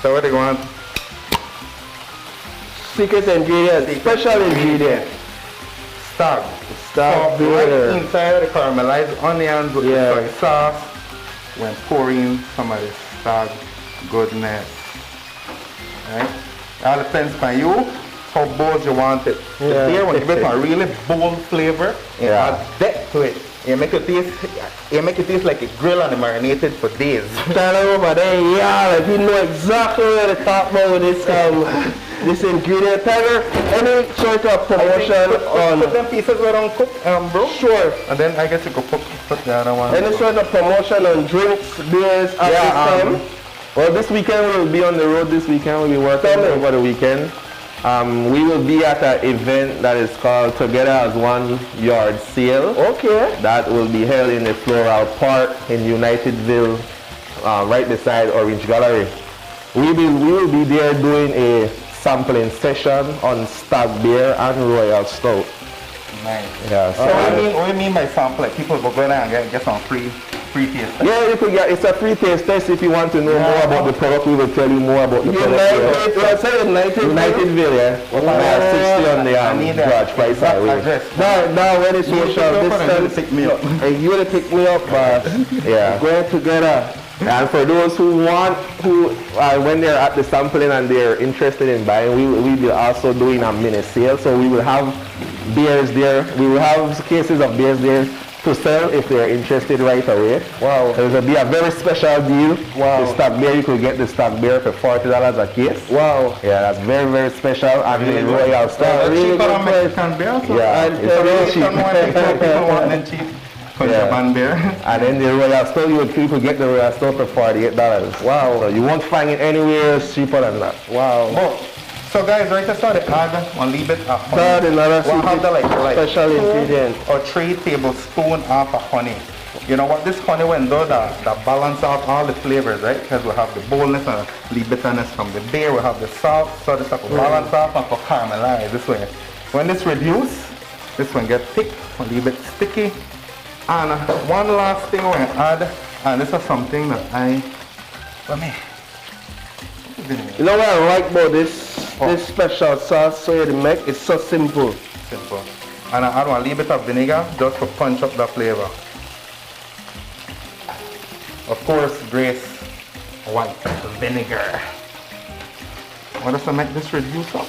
So what do you want? Secret ingredient, special ingredient. Stag beer. Right inside the caramelized onions with the soy sauce, when pouring some of the stag goodness. Right? All depends on you. How bold you want it. The beer, when you give it a really bold flavor, it adds depth to it. You make it taste like a grill and marinated for days. Tyler over there, like you know exactly where to talk about with this ingredient. Tyler, any sort of promotion on put them pieces where don't cook, bro? Sure. And then I guess you could put the other one. Any sort of promotion on drinks, beers at this time? Well, this weekend we'll be on the road. This weekend we'll be working over the weekend. We will be at an event that is called Together as One Yard Sale. Okay. That will be held in the Floral Park in Unitedville, right beside Orange Gallery. We will be there doing a sampling session on stag beer and royal stout. Nice. Yeah. So what do you mean by sample? Like people go there and get some free taste test? Yeah, you could get, it's a free taste test. If you want to know more about the product, we will tell you more about the product. Unitedville, yeah. 60 on the George Price Highway. Now when it's social distance, you will pick me up, yeah. Going together. And for those who when they're at the sampling and they're interested in buying, we will also doing a mini sale. So we will have beers there. We will have cases of beers there to sell if they're interested right away. Wow. There will be a very special deal. Wow. The stock beer, you could get the stock beer for $40 a case. Wow. Yeah, that's very, very special. And really the royal style. Really good Mexican beer. Yeah, it's really cheap. People want them cheap. Beer. And then the royal store, you could get the royal store for $48. Wow. So you won't find it anywhere cheaper than that. Wow. But So guys, right, I saw the add one little bit of honey. Add another we'll have the like special ingredient. Or 3 tablespoons of honey. You know what, this honey when though that balance out all the flavors, right? Because we have the boldness and the bitterness from the beer, we have the salt, so this stuff will balance out and for caramelize this way. When this reduce, this one get thick, a little bit sticky. And one last thing we're gonna add, and this is something that you know what I like about this special sauce so you make it's so simple. Simple. And I add one little bit of vinegar just to punch up the flavor. Of course, Grace white vinegar. What does that make this reduce up?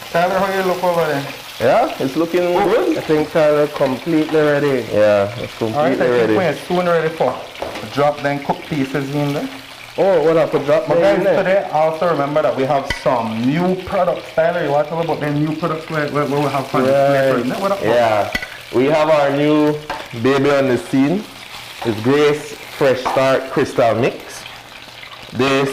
Tyler, how you look over there? Yeah, it's looking good. I think Tyler completely ready. Yeah, it's completely ready. We're soon ready for drop them cooked pieces in there. Oh, what up, drop them in there? Today, also remember that we have some new products. Tyler, you want to talk about the new products where we have fun? Right. Yeah, we have our new baby on the scene. It's Grace Fresh Start Crystal Mix. This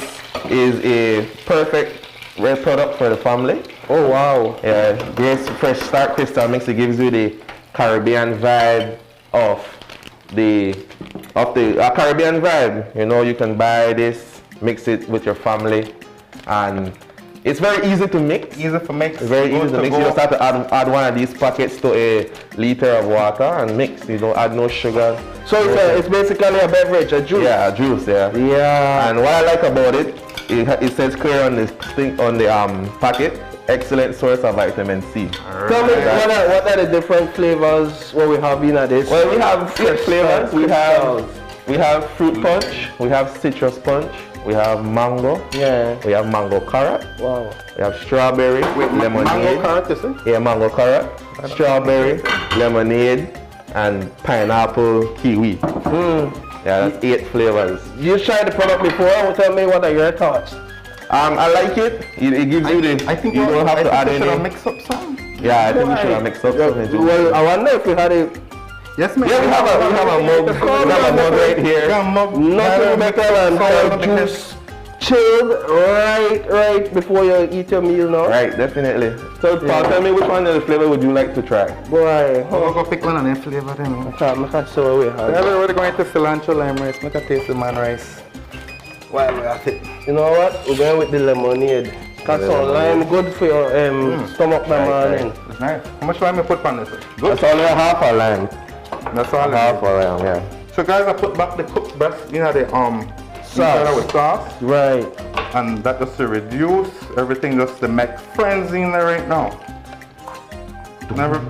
is a perfect red product for the family. Oh wow! Yeah, Grace Fresh Start Crystal Mix. It gives you the Caribbean vibe of a Caribbean vibe. You know, you can buy this, mix it with your family, and it's very easy to mix. Easy to mix. Very easy to mix. You just have to add one of these packets to a liter of water and mix. You don't add no sugar. So it's basically a beverage, a juice. Yeah, a juice. Yeah. Yeah. And what I like about it, it says clear on the packet. Excellent source of vitamin C. Tell me what are the different flavors what we have in this? Well, we have 6 flavors. We have fruit punch. We have citrus punch. We have mango. Yeah. We have mango carrot. Wow. We have strawberry, lemonade. Mango carrot, you see? Yeah, mango carrot, strawberry, lemonade, and pineapple kiwi. Yeah, that's 8 flavors. You tried the product before. Tell me what are your thoughts? I like it. It gives you the. I think you don't have to add any. Mix up some. Yeah, I think we should have mixed up some. Well, I wonder if we had a. Yes, ma'am. Yeah, we have a mug. We have a mug right here. Nothing better than have juice chilled right before you eat your meal now. Right, definitely. So, Paul, tell me which one of the flavor would you like to try? Boy, I'll go pick one of them flavor then. I can't show away. We're going to cilantro lime rice. Make a taste the man rice. While we're at it. You know what? We're going with the lemonade. That's all lime good for your stomach by morning. It's nice. How much lime you put on this? Good. That's only a half a lime. That's all half a lime, yeah. So guys, I put back the cooked breast, you know, the sauce. With sauce. Right. And that just to reduce everything, just to make friends in there right now.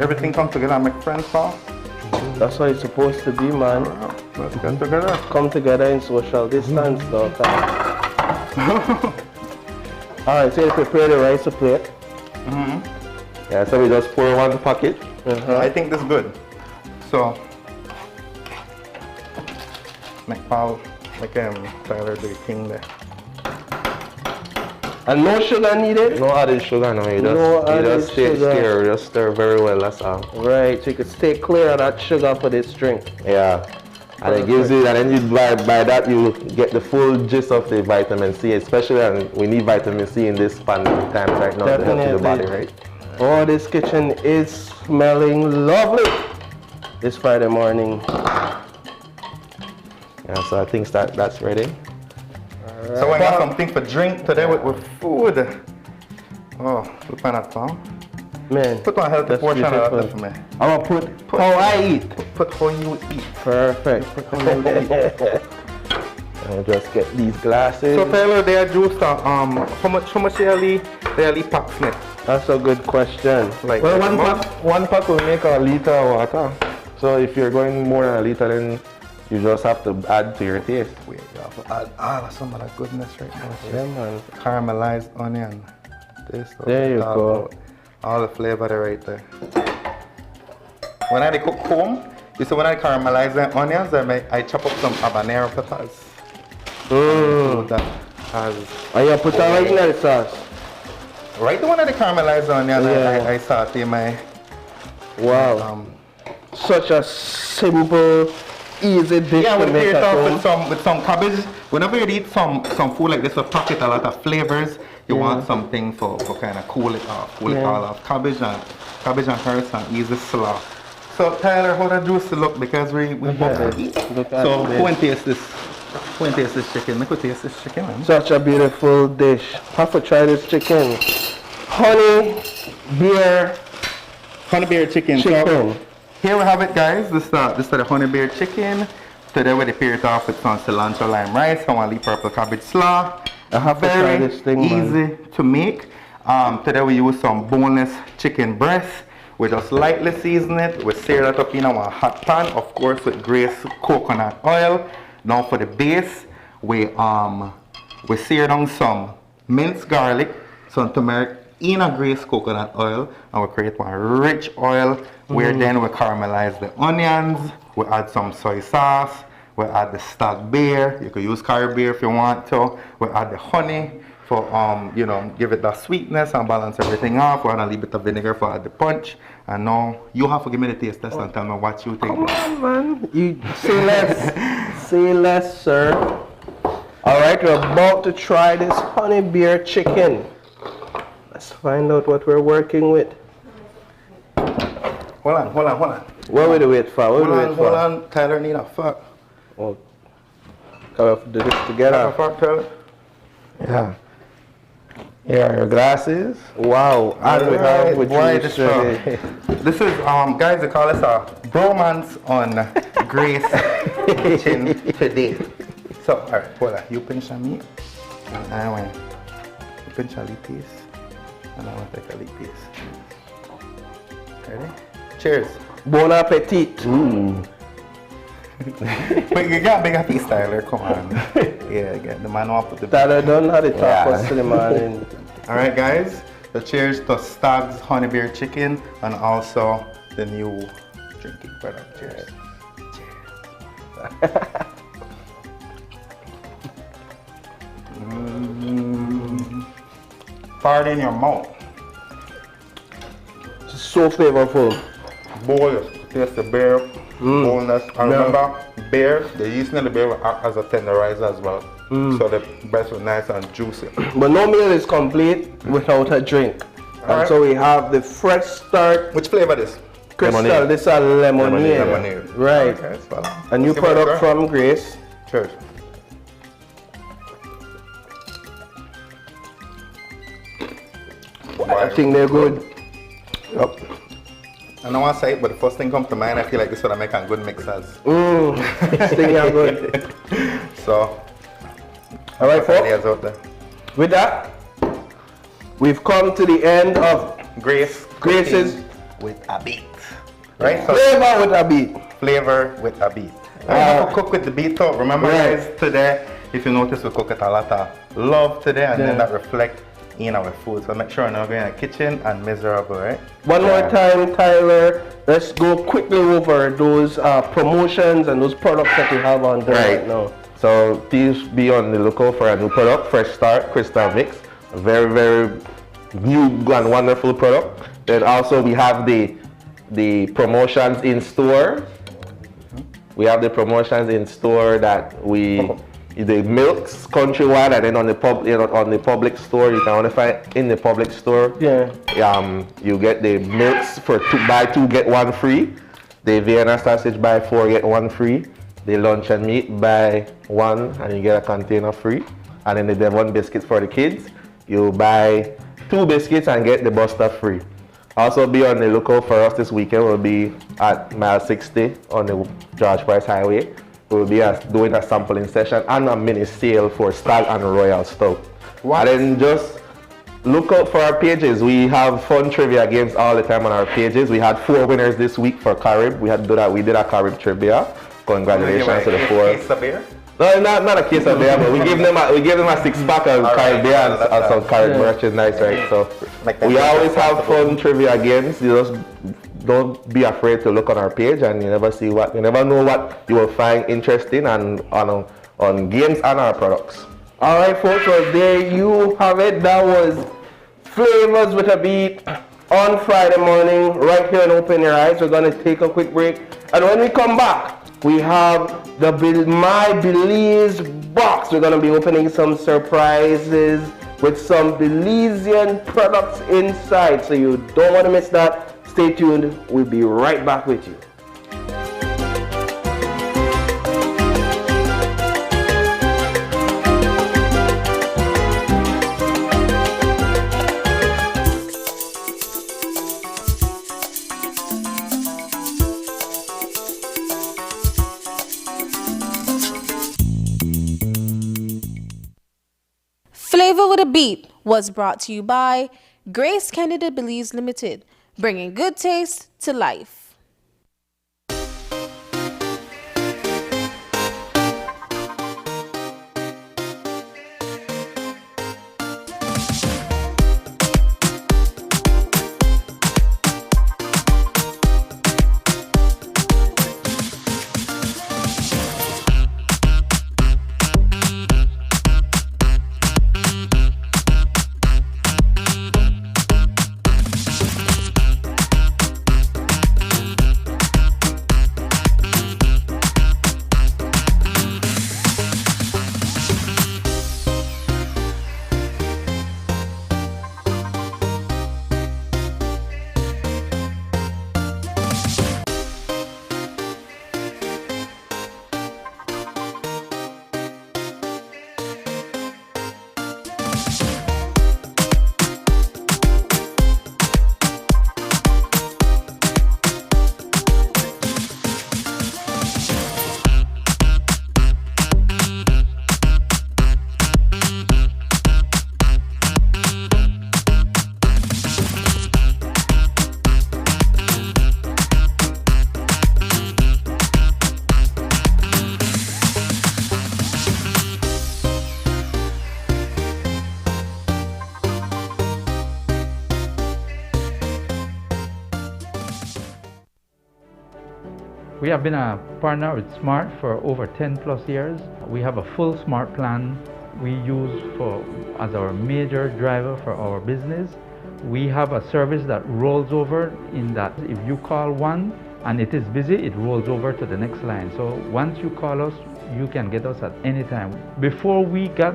Everything comes together and make friends sauce. That's what it's supposed to be, man. Let's get together. Come together in social distance, daughter. Alright, so you prepare the rice to plate. Yeah, so we just pour one packet. I think this is good. So, make Tyler do the thing there. And no sugar needed? No added sugar, no. You just stir very well, that's all. Right, so you can stay clear of that sugar for this drink. Yeah. And it gives you, and then you by that you get the full gist of the vitamin C, especially, and we need vitamin C in this pandemic times right now to help the body, right? Oh, this kitchen is smelling lovely this Friday morning. Yeah, so I think that's ready. Right. So we got something for drink today with food. Oh, look at that, Tom. Man, put one healthy portion of that for me. I'm gonna put how I eat. Put how you eat. Perfect. I'll just get these glasses. So Taylor, they are juiced. How much they packs net? That's a good question. Like, well, one pack will make a liter of water. So if you're going more than a liter, then you just have to add to your taste. Wait, you have to add some of that goodness right now. Yeah, man. Caramelized onion. There you go. All the flavor there right there. When I cook home, you see when I caramelize the onions, I chop up some habanero peppers. And you put that right in the sauce? Right when I caramelize the onions, I saute my... Wow. Such a simple, easy dish to make at home. With some cabbage. Whenever you eat some food like this, will pack it a lot of flavors. You want something for kind of cool it off, it all off. Cabbage and carrots and easy slaw. So Tyler, how that juice look? Because we both eat. So who and taste this? Who and taste this chicken? Make we taste this chicken. Man. Such a beautiful dish. Have to try this chicken. Honey beer chicken. So here we have it, guys. This is the honey beer chicken. Today we pair it off with some cilantro lime rice, some leaf purple cabbage slaw. I have to try this thing, easy to make. Today we use some boneless chicken breast. We just lightly season it. We sear it up in our hot pan, of course, with Grace coconut oil. Now for the base, we sear down some minced garlic, some turmeric in a Grace coconut oil, and we create one rich oil where then we caramelize the onions. We add some soy sauce. We add the stag beer. You could use curry beer if you want to. We add the honey for give it that sweetness and balance everything off. We add a little bit of vinegar for add the punch. And now you have to give me the taste test and tell me what you think. Come on, man. You say less. Say less, sir. All right, we're about to try this honey beer chicken. Let's find out what we're working with. Hold on. What will we wait for? Hold on. Tyler need a fork. Oh, can we have to do this together? A fork, Tyler? Yeah. Here are your glasses. Wow. And we have with this is guys, they call this a bromance on Grace Kitchen today. So alright, hold on. You pinch on me. And I want you pinch a little piece. And I want to take a little piece. Ready? Cheers. Bon appetit. But you got bigger piece, Tyler. Come on. Yeah, the man want to put the Tyler done had it top to the morning. Alright guys, so cheers to Stag's honey beer chicken and also the new drinking product. Cheers. Fart in your mouth. So flavorful. Boy, taste the beer, boneless. And remember, beer, the yeast in the beer will act as a tenderizer as well. So the breast was nice and juicy. But no meal is complete without a drink. And so we have the Fresh Start. Which flavor this? Crystal, this is a lemonade. Right. Okay, a new product from Grace. Cheers. I think they're good. Yep. I don't want to say it, but the first thing comes to mind, I feel like this would make a good mixers. This thing are good. So, all right, folks. With that, we've come to the end of Grace's with a beat. Right? So flavor with a beat. Flavor with a beat. We cook with the beat though. Remember guys, today, if you notice, we cook with a lot of love today, and then that reflect in our food. So make sure you're not going in the kitchen and miserable, right? One more time, Tyler, let's go quickly over those promotions and those products that we have on there right now. So please be on the lookout for a new product, Fresh Start Crystal Mix. A very, very new and wonderful product. Then also we have the promotions in store. We have the promotions in store that the milks countrywide, and then on the public store, you can only find in the public store. You get the milks for buy two get one free. The Vienna sausage buy 4 get 1 free. The lunch and meat buy 1 and you get a container free. And then the Devon biscuits for the kids, you buy 2 biscuits and get the Buster free. Also be on the lookout for us this weekend. We'll be at mile 60 on the George Price Highway. We'll be doing a sampling session and a mini sale for Stag and Royal Stout. And then just look out for our pages. We have fun trivia games all the time on our pages. We had 4 winners this week for Carib. We did a Carib trivia. Congratulations to the 4. A case of beer? No, not a case of beer, but we give them a 6-pack of Carib beer and some Carib merchandise, right? So we always have fun trivia games. You just don't be afraid to look on our page, and you never know what you will find interesting and on games and our products. All right, folks, so there you have it. That was Flavors with a Beat on Friday morning, right here in Open Your Eyes. We're going to take a quick break, and when we come back, we have the My Belize Box. We're going to be opening some surprises with some Belizean products inside. So you don't want to miss that. Stay tuned. We'll be right back with you. Flavor with a Beat was brought to you by Grace Kennedy Belize Limited, bringing good taste to life. We have been a partner with Smart for over 10 plus years. We have a full Smart plan we use as our major driver for our business. We have a service that rolls over in that if you call one and it is busy, it rolls over to the next line. So once you call us, you can get us at any time. Before we got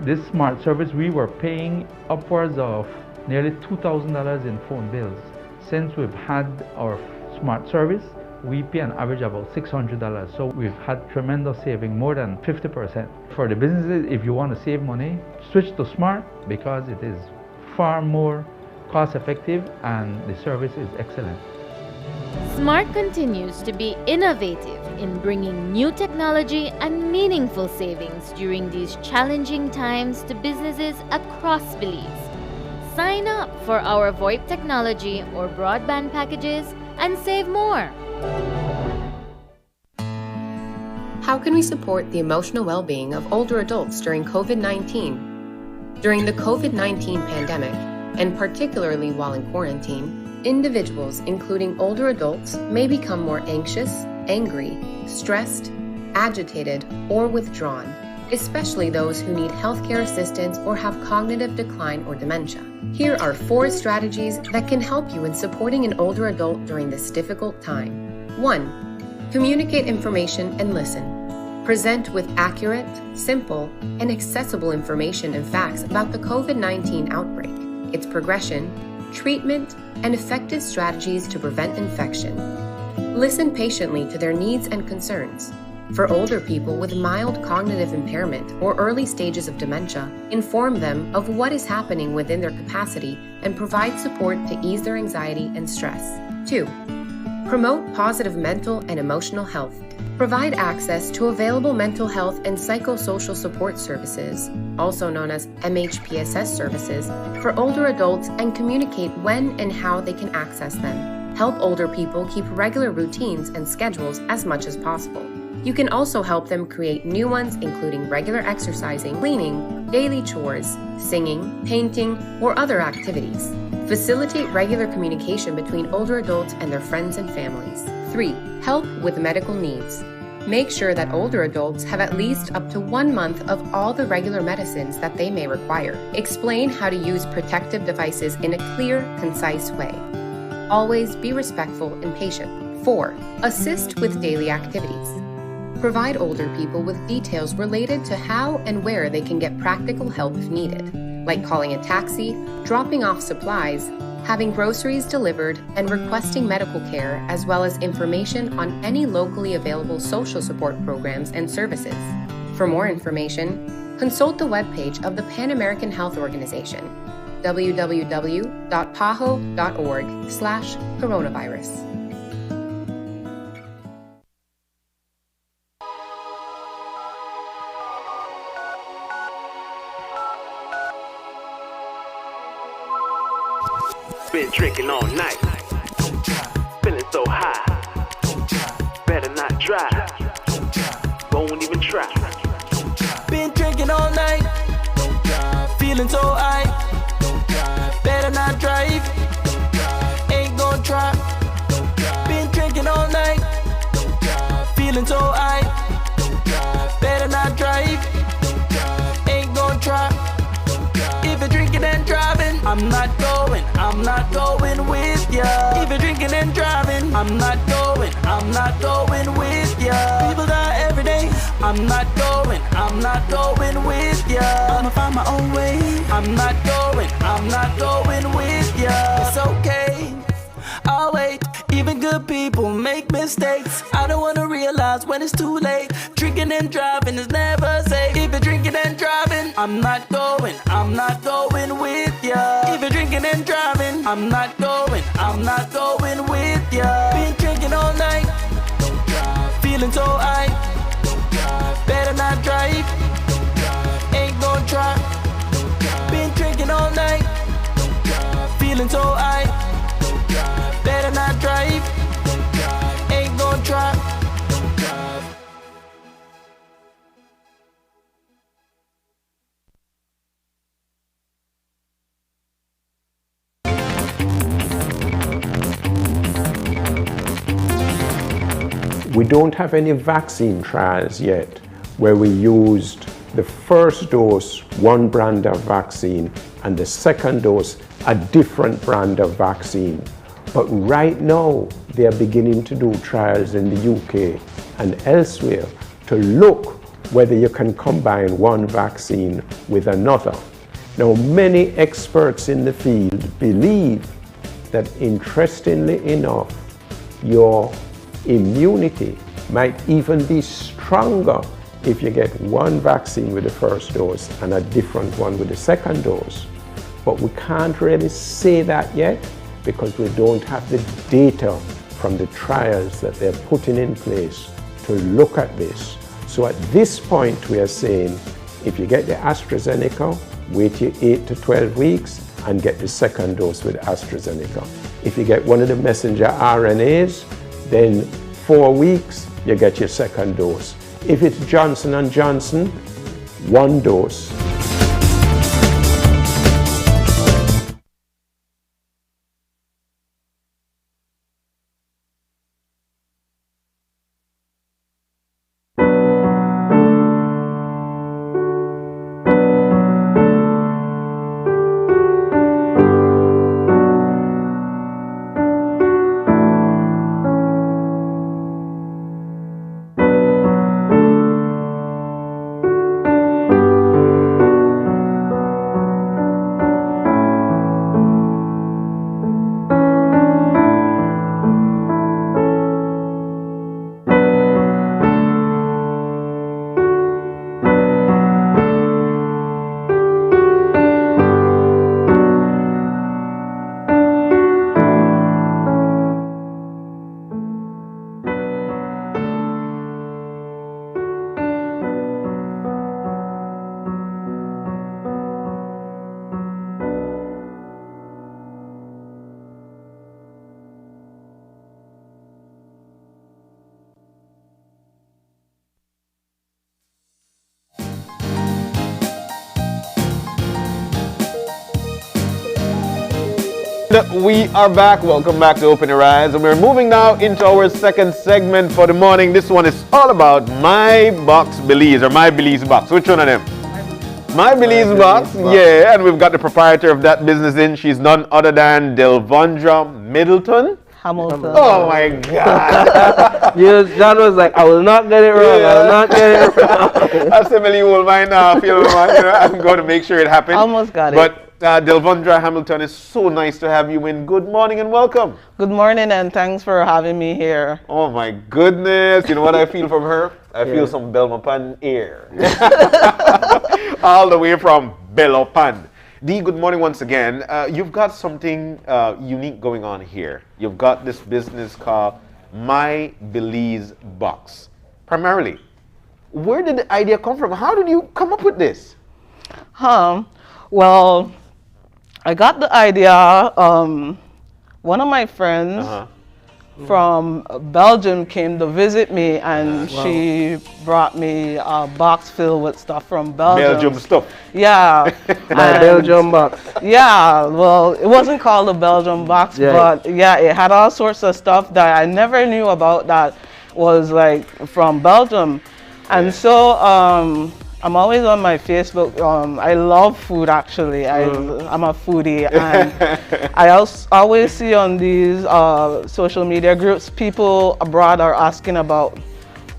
this Smart service, we were paying upwards of nearly $2,000 in phone bills. Since we've had our Smart service, we pay an average about $600. So we've had tremendous saving, more than 50%. For the businesses, if you want to save money, switch to Smart because it is far more cost effective and the service is excellent. Smart continues to be innovative in bringing new technology and meaningful savings during these challenging times to businesses across Belize. Sign up for our VoIP technology or broadband packages and save more. How can we support the emotional well-being of older adults during COVID-19? During the COVID-19 pandemic, and particularly while in quarantine, individuals, including older adults, may become more anxious, angry, stressed, agitated, or withdrawn, especially those who need healthcare assistance or have cognitive decline or dementia. Here are 4 strategies that can help you in supporting an older adult during this difficult time. 1. Communicate information and listen. Present with accurate, simple, and accessible information and facts about the COVID-19 outbreak, its progression, treatment, and effective strategies to prevent infection. Listen patiently to their needs and concerns. For older people with mild cognitive impairment or early stages of dementia, inform them of what is happening within their capacity and provide support to ease their anxiety and stress. 2. Promote positive mental and emotional health. Provide access to available mental health and psychosocial support services, also known as MHPSS services, for older adults and communicate when and how they can access them. Help older people keep regular routines and schedules as much as possible. You can also help them create new ones, including regular exercising, cleaning, daily chores, singing, painting, or other activities. Facilitate regular communication between older adults and their friends and families. 3. Help with medical needs. Make sure that older adults have at least up to 1 month of all the regular medicines that they may require. Explain how to use protective devices in a clear, concise way. Always be respectful and patient. 4. Assist with daily activities. Provide older people with details related to how and where they can get practical help if needed. like calling a taxi, dropping off supplies, having groceries delivered, and requesting medical care, as well as information on any locally available social support programs and services. For more information, consult the webpage of the Pan American Health Organization, www.paho.org/coronavirus. Been drinking all night, feeling so high, better not drive, won't even try. Been drinking all night, feeling so high, better not drive, ain't gon' try. Been drinking all night, feeling so high, better not drive, ain't gon' try. If you're drinking and driving, I'm not going with ya. If you're drinking and driving, I'm not going with ya. People die every day, I'm not going with ya. I'ma find my own way, I'm not going with ya. It's okay, I'll wait. Even good people make mistakes. I don't wanna realize when it's too late. Drinking and driving is never safe. If you're drinking and driving, I'm not going with ya. If you're drinking and driving, I'm not going with ya. Been drinking all night, feeling so high, better not drive, ain't gon' try. Been drinking all night, feeling so high, better not drive, ain't gon' try. We don't have any vaccine trials yet where we used the first dose one brand of vaccine and the second dose a different brand of vaccine. But right now they are beginning to do trials in the UK and elsewhere to look whether you can combine one vaccine with another. Now, many experts in the field believe that, interestingly enough, your immunity might even be stronger if you get one vaccine with the first dose and a different one with the second dose. But we can't really say that yet because we don't have the data from the trials that they're putting in place to look at this. So at this point we are saying, if you get the AstraZeneca, wait your 8 to 12 weeks and get the second dose with AstraZeneca. If you get one of the messenger RNAs, then 4 weeks, you get your second dose. If it's Johnson & Johnson, 1 dose. We are back. Welcome back to Open Your Eyes, and we're moving now into our second segment for the morning. This one is all about My Box Belize, or My Belize Box. Which one of them? My Belize Box. Yeah, and we've got the proprietor of that business in. She's none other than Delvondra Middleton. Hamilton. Oh my God. John was like, I will not get it wrong. I will not get it wrong. That's Emily will mind feel I'm going to make sure it happens. Almost got it. But Delvondra Hamilton, it's so nice to have you in. Good morning and welcome. Good morning and thanks for having me here. Oh my goodness. You know what I feel from her? I feel some Belmopan air. All the way from Belmopan. Dee, good morning once again. You've got something unique going on here. You've got this business called My Belize Box. Primarily, where did the idea come from? How did you come up with this? Well, I got the idea. One of my friends from Belgium came to visit me, and she brought me a box filled with stuff from Belgium. Belgium stuff. Yeah. My Belgium box. Yeah, well, it wasn't called the Belgium box, but yeah, it had all sorts of stuff that I never knew about that was like from Belgium. And so I'm always on my Facebook. I love food, actually. I'm a foodie, and I always see on these social media groups, people abroad are asking about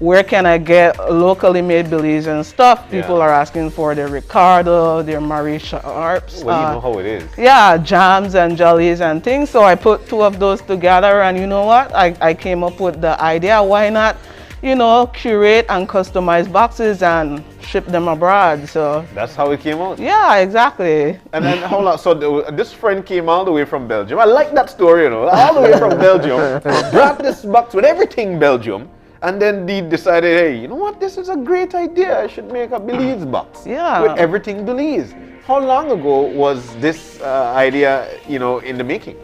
where can I get locally made Belizean stuff. People are asking for their Ricardo, their Marie Sharps. Well, you know how it is. Yeah, jams and jellies and things. So I put two of those together, and you know what? I came up with the idea. Why not, you know, curate and customize boxes and ship them abroad? So that's how it came out. Yeah, exactly. And then hold on. So this friend came all the way from Belgium. I like that story, you know, all the way from Belgium. Brought this box with everything Belgium, and then they decided, hey, you know what? This is a great idea. I should make a Belize box. Yeah. With everything Belize. How long ago was this idea, you know, in the making?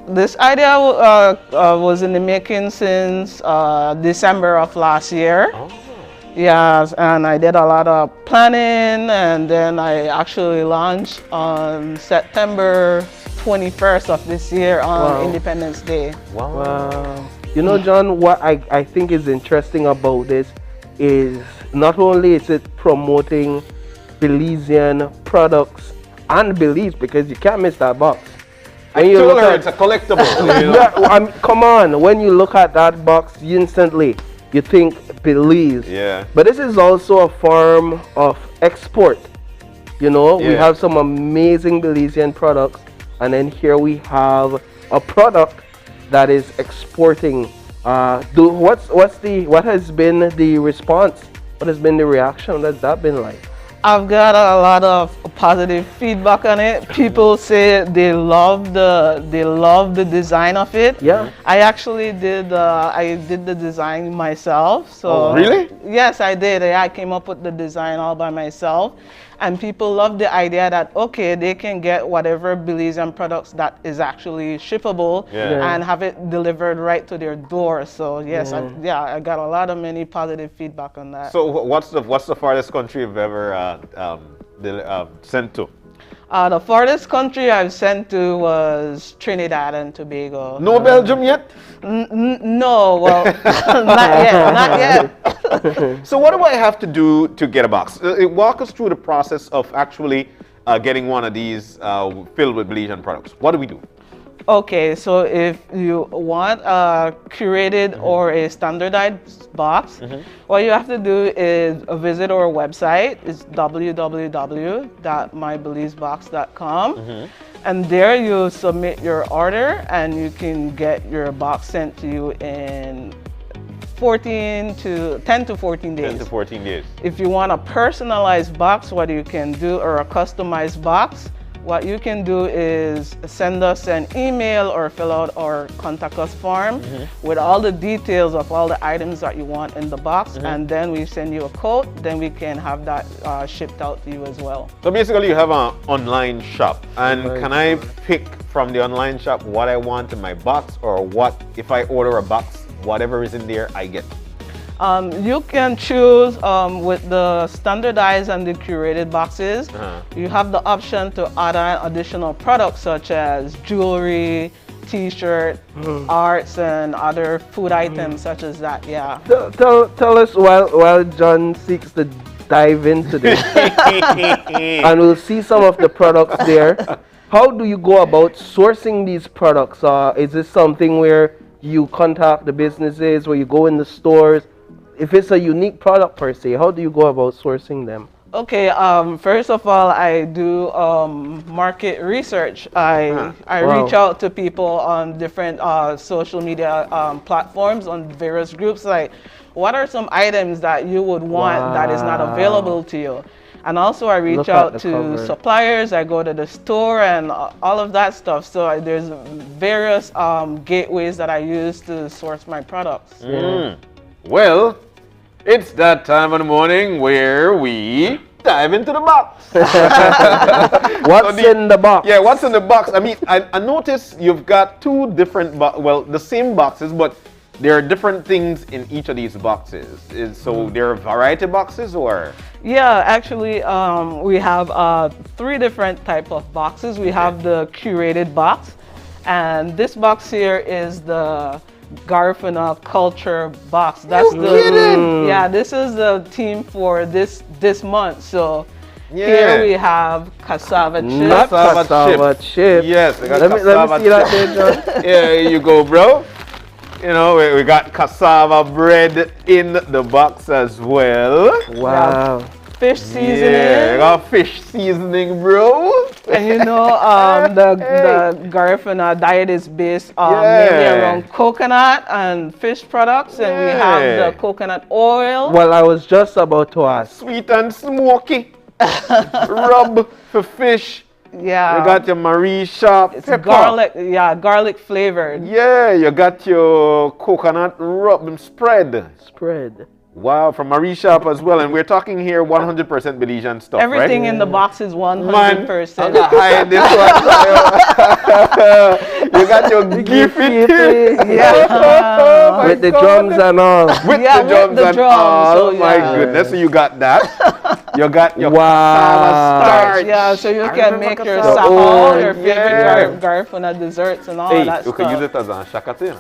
This idea was in the making since December of last year. Yes, and I did a lot of planning, and then I actually launched on September 21st of this year on Independence Day. Wow. You know, John, what I think is interesting about this is not only is it promoting Belizean products and Belize, because you can't miss that box. When you look at it's a collectible. You know? Come on, when you look at that box, instantly you think Belize. Yeah. But this is also a form of export. You know, we have some amazing Belizean products, and then here we have a product that is exporting. What has been the response? What has been the reaction? What has that been like? I've got a lot of positive feedback on it. People say they love the design of it. Yeah. I actually did the design myself. So oh, really? Yes, I did. I came up with the design all by myself. And people love the idea that, okay, they can get whatever Belizean products that is actually shippable and have it delivered right to their door. So yes, I got a lot of many positive feedback on that. So what's the farthest country you've ever sent to? The farthest country I've sent to was Trinidad and Tobago. No Belgium yet? No, well, not yet. So what do I have to do to get a box? Walk us through the process of actually getting one of these filled with Belizean products. What do we do? Okay, so if you want a curated or a standardized box, what you have to do is visit our website. It's www.myBelizeBox.com. And there you submit your order, and you can get your box sent to you in 10 to 14 days. 10 to 14 days. If you want a personalized box, what you can do, or a customized box, what you can do is send us an email or fill out our contact us form with all the details of all the items that you want in the box, and then we send you a quote, then we can have that shipped out to you as well. So basically you have an online shop, and can I pick from the online shop what I want in my box, or what if I order a box, whatever is in there I get? You can choose with the standardized and the curated boxes. You have the option to add on additional products such as jewelry, t-shirt, arts, and other food items such as that. Yeah. Tell us while John seeks to dive into this, and we'll see some of the products there. How do you go about sourcing these products? Is this something where you contact the businesses, where you go in the stores? If it's a unique product per se, how do you go about sourcing them? Okay, first of all, I do market research. I reach out to people on different social media platforms, on various groups, like what are some items that you would want that is not available to you? And also I reach out to suppliers, I go to the store and all of that stuff. So there's various gateways that I use to source my products. Well, it's that time of the morning where we dive into the box. What's in the box? Yeah, what's in the box? I mean, I noticed you've got two different, the same boxes, but there are different things in each of these boxes. So there are variety boxes or? Yeah, actually, we have 3 different type of boxes. We have the curated box, and this box here is the Garifuna Culture box. That's yeah, this is the theme for this month. So here we have cassava chips. Not cassava chips. Yes, we got let me see that there, John. Here you go, bro. You know, we got cassava bread in the box as well. Wow. Fish seasoning. Yeah, we got fish seasoning, bro. And you know, the Garifuna diet is based mainly around coconut and fish products, and we have the coconut oil. Well, I was just about to ask. Sweet and smoky. Rub for fish. Yeah. You got your Marie Sharp pepper. Garlic, garlic flavored. Yeah, you got your coconut rub spread. Wow, from Marie Sharp as well. And we're talking here 100% Belizean stuff, Everything right? in the box is 100%. Man, this one. You got your Giffy with the drums and all. With the drums and all. So, my goodness, so you got that. You got your cassava starch. Yeah, so you can make your sapao, your favorite Garifuna desserts and all that stuff. You can use it as a shakati.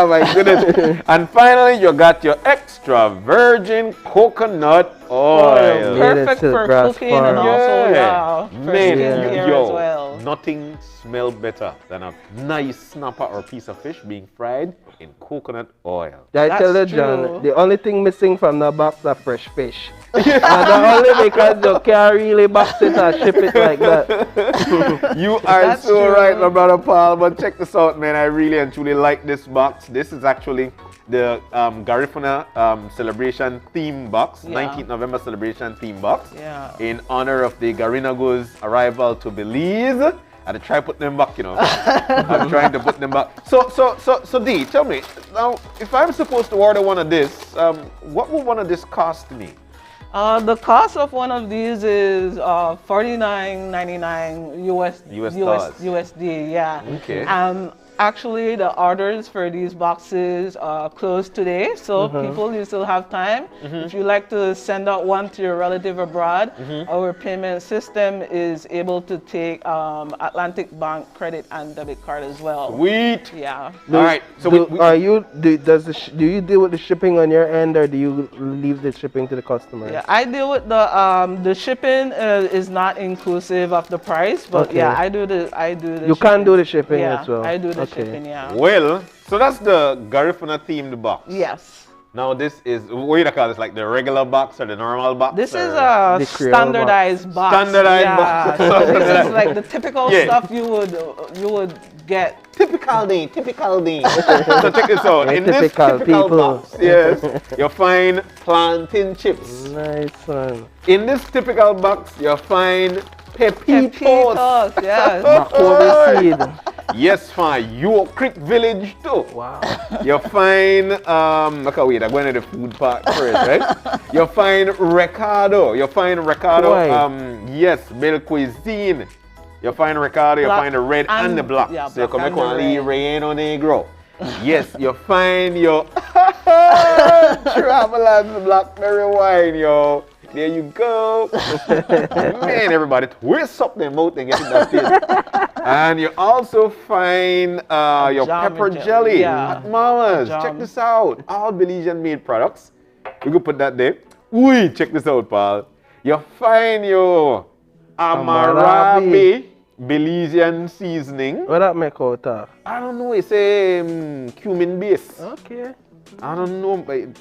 My goodness. And finally, you got your extra virgin coconut oil. Perfect for cooking and also for skincare as well. Nothing smells better than a nice snapper or piece of fish being fried in coconut oil. I tell you, John, the only thing missing from the box is fresh fish. And only because you can't really box it or ship it like that. You are so right, my brother Paul. But check this out, man. I really and truly like this box. This is actually the Garifuna celebration theme box, 19th November celebration theme box, in honor of the Garinago's arrival to Belize. I had to try putting them back, you know. I'm trying to put them back. So D, tell me, now, if I'm supposed to order one of this, what would one of this cost me? The cost of one of these is $49.99 USD, yeah. Okay. Actually, the orders for these boxes close today, so people, you still have time. If you like to send out one to your relative abroad, our payment system is able to take Atlantic Bank credit and debit card as well. Sweet. Yeah. All right. So do you deal with the shipping on your end, or do you leave the shipping to the customer? Yeah, I deal with the shipping is not inclusive of the price, but I do the You can do the shipping as well. I do the shipping, yeah. Well, so that's the Garifuna themed box. Yes. Now this is, what do you call this, like the regular box or the normal box? This is a standardized box. Standardized box. So this is like the typical stuff you would get. Typical D. So check this out. In this typical box, yes, you'll find plantain chips. Nice one. In this typical box, you'll find pepitos. Yes. Makovi seed. Yes, fine. York Creek Village too. Wow. You'll find I'm going to the food part first, right? You'll find Ricardo. Yes, Belle Cuisine. You'll find Ricardo, you'll find the red and the black. Yeah, so you black can make one and Reno Negro. Yes, you'll find your Travelers Blackberry wine, yo. There you go. Man, everybody, twist up their mouth and get in that stage. And you also find your pepper jelly. Hot Mamas. Check this out. All Belizean made products. We could put that there. Check this out, pal. You find your Amarabi Belizean seasoning. What that make out of? I don't know. It's a cumin base. Okay. I don't know, but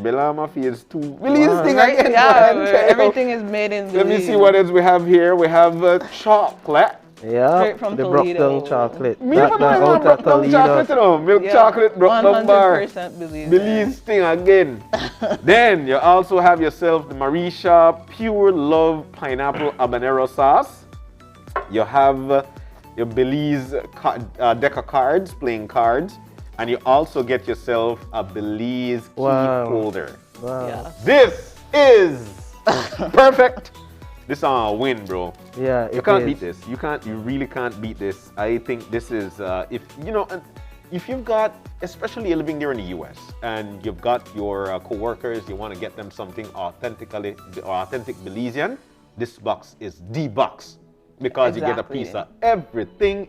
Belama feels too. Belize thing Right? again. Yeah, man. everything is made in Belize. Let me see what else we have here. We have chocolate. Yeah, Straight from the Toledo. broke down chocolate. Me never know broke down chocolate, you know. Milk chocolate, broke down bar. 100% Belize. Belize thing again. Then you also have yourself the Marisha Pure Love Pineapple Habanero Sauce. You have your Belize deck of cards, playing cards. And you also get yourself a Belize key holder. Wow. Yeah. This is perfect. This is a win, bro. Yeah, you can't beat this. You really can't beat this. I think this is if you've got, especially living there in the US, and you've got your co-workers, you want to get them something authentic Belizean. This box is the box because you get a piece of everything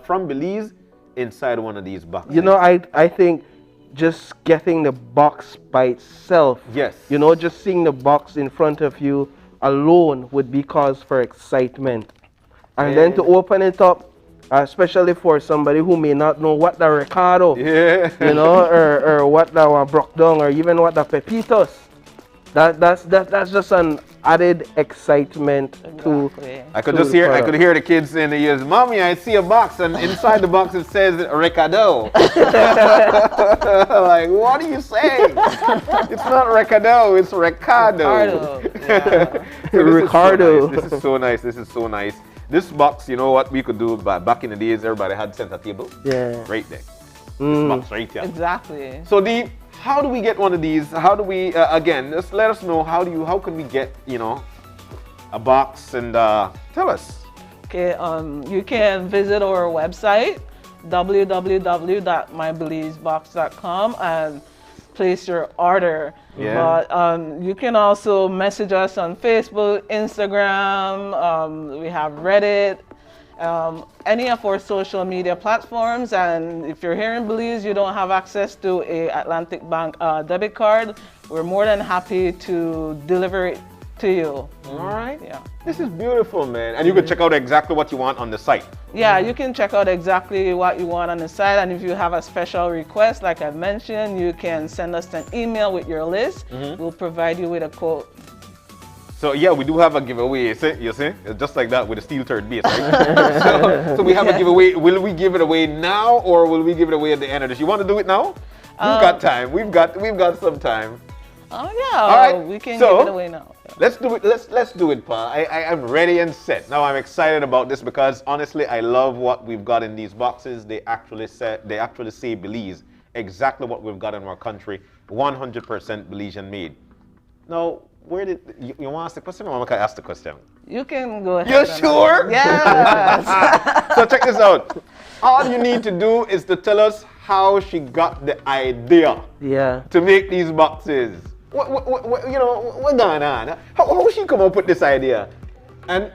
from Belize inside one of these boxes. You know, I think just getting the box by itself, yes, you know, just seeing the box in front of you alone would be cause for excitement. And then to open it up, especially for somebody who may not know what the Ricardo, you know, or what the broke down, or even what the Pepitos. That's just an added excitement to. I could just hear the kids in the ears, "Mommy, I see a box, and inside the box it says Ricardo." Like, what are you saying? It's not Ricardo, it's Ricardo. Ricardo. This is so nice. This is so nice. This box, you know what we could do? Back in the days, everybody had center table. Yeah. Right there. This box right here. Exactly. So how do we get one of these? How do we again? Just let us know. How can we get a box and tell us. Okay. You can visit our website www.mybelizebox.com and place your order. Yeah. But you can also message us on Facebook, Instagram. We have Reddit. Any of our social media platforms, and if you're here in Belize, you don't have access to a Atlantic Bank debit card, we're more than happy to deliver it to you. All right. Yeah. This is beautiful, man. And you can check out exactly what you want on the site. Yeah, you can check out exactly what you want on the site, and if you have a special request, like I mentioned, you can send us an email with your list. We'll provide you with a quote. So yeah, we do have a giveaway, you see? It's just like that with a steel third base, right? so we have a giveaway. Will we give it away now, or will we give it away at the end of this? You want to do it now? We've got time. We've got some time. Oh yeah. All right. We can give it away now. Let's do it. Let's do it, Pa. I'm ready and set. Now I'm excited about this because honestly, I love what we've got in these boxes. They actually say Belize, exactly what we've got in our country, 100% Belizean made. Now, where did you want to ask the question, or can I ask the question? You can go ahead. You're sure? Yes. So check this out. All you need to do is to tell us how she got the idea to make these boxes. What going on? How she come up with this idea? And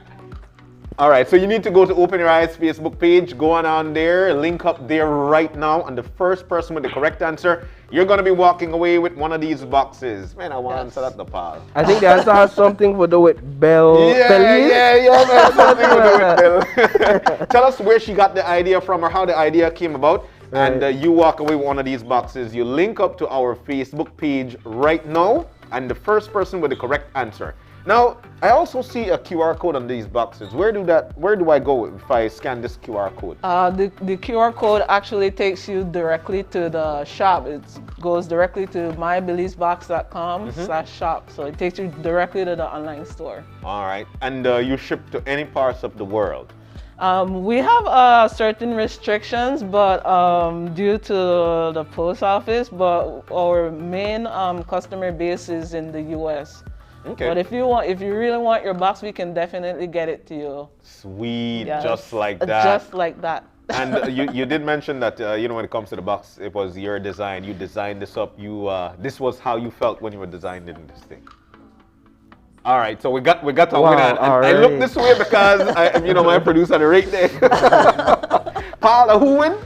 all right, so you need to go to Open Your Eyes Facebook page, go on there, link up there right now, and the first person with the correct answer, you're going to be walking away with one of these boxes. Man, I want to answer that the pal. I think the answer has something to do with Belize. Yeah, man, something to do with Bell. Tell us where she got the idea from or how the idea came about. Right. And you walk away with one of these boxes. You link up to our Facebook page right now, and the first person with the correct answer. Now, I also see a QR code on these boxes. Where do I go if I scan this QR code? The QR code actually takes you directly to the shop. It goes directly to mybelizebox.com/shop. So it takes you directly to the online store. All right. And you ship to any parts of the world? We have certain restrictions, but due to the post office, but our main customer base is in the US. Okay. But if you really want your box, we can definitely get it to you. Sweet, yes. Just like that. Just like that. And you did mention that when it comes to the box, it was your design. You designed this up. This was how you felt when you were designing this thing. All right, so we got a winner. And I look this way because my producer right there. Paula, who win?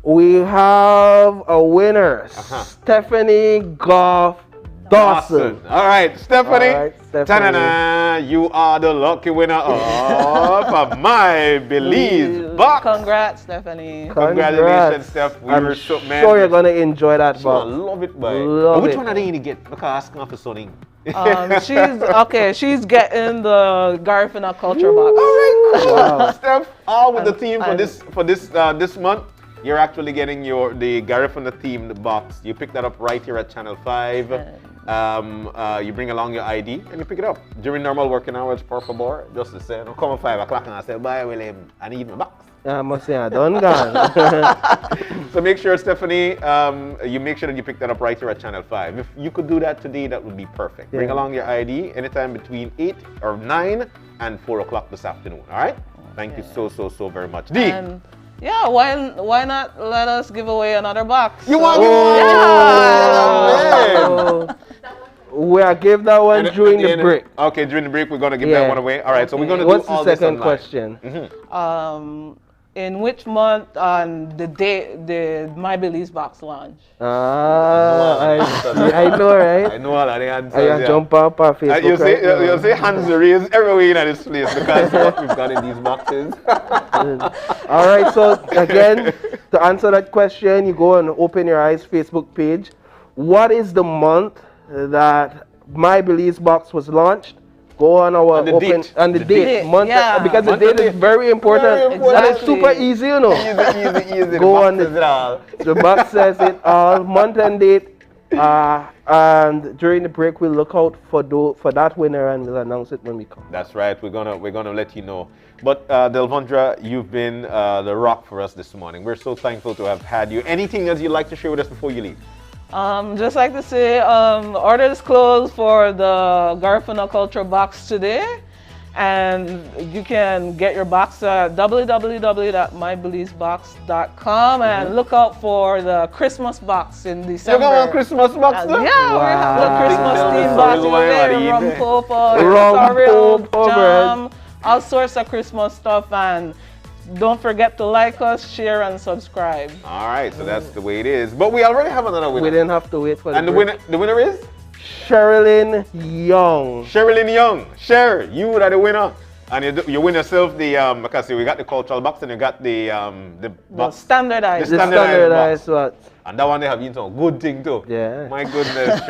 We have a winner, Stephanie Goff Dawson. All right, Stephanie. All right, Stephanie. Ta-da-da, you are the lucky winner of My Belize Box. Congrats, Stephanie. Congratulations, Steph. We I'm were so, man. sure you're going to enjoy that box. I love it, boy. Love Which it. one are they going to get? Because asking for something. She's getting the Garifuna Culture Box. All right, cool. Wow. Steph, all with the theme for this month. You're actually getting the Garifuna themed box. You pick that up right here at Channel 5. You bring along your ID and you pick it up. During normal working hours, por favor, just to say, don't come at 5 o'clock and I say, bye, William, I need my box. I must say, I done gone. So make sure, Stephanie, you make sure that you pick that up right here at Channel 5. If you could do that today, that would be perfect. Bring along your ID anytime between 8 or 9 and 4 o'clock this afternoon, all right? Thank you so very much. D. Yeah, why not let us give away another box? You want to We'll give that one during the break. Okay, during the break, we're going to give that one away. All right, so we're going to What's do all the this second online. question? In which month on the date did My Belize Box launch? I know, right? I know all of the answers. I jump up on Facebook. You see hands raised everywhere in this place because of what we've got in these boxes. All right, so again, to answer that question, you go and open your eyes Facebook page. What is the month that My Belize Box was launched? Go on our the date. Month, because the date is very important. And it's super easy, you know. Easy. Go on the box says it all, month and date. And during the break, we'll look out for that winner and we'll announce it when we come. That's right. We're gonna let you know. But Delvondra, you've been the rock for us this morning. We're so thankful to have had you. Anything else you'd like to share with us before you leave? Just like to say, orders closed for the Garifuna Culture Box today. And you can get your box at www.mybelizebox.com and look out for the Christmas box in December. You got a Christmas box too? Yeah, we have the Christmas theme box. Rum popo, jam, all sorts of Christmas stuff. And don't forget to like us, share, and subscribe. All right, so that's the way it is. But we already have another winner. We didn't have to wait for the winner is? Sherilyn Young. Sherilyn Young. Sher, you are the winner. And you win yourself the, because we got the cultural box and you got the box. Standardized. The standardized box. And that one they have been some good thing too. Yeah. My goodness,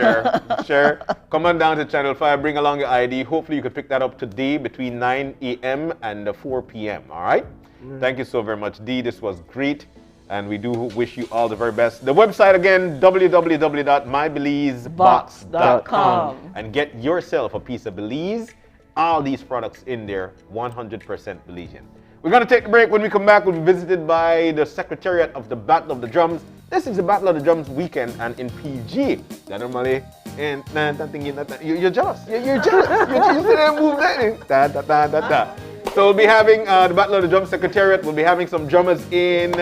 Sher. Come on down to Channel 5, bring along your ID. Hopefully you could pick that up today between 9 a.m. and 4 p.m. All right? Thank you so very much, Dee. This was great. And we do wish you all the very best. The website again, www.mybelizebox.com. And get yourself a piece of Belize. All these products in there, 100% Belizean. We're going to take a break. When we come back, we'll be visited by the Secretariat of the Battle of the Drums. This is the Battle of the Drums weekend and in PG. That normally, and you're jealous. You're jealous. You see them move that. So we'll be having the Battle of the Drum Secretariat. We'll be having some drummers in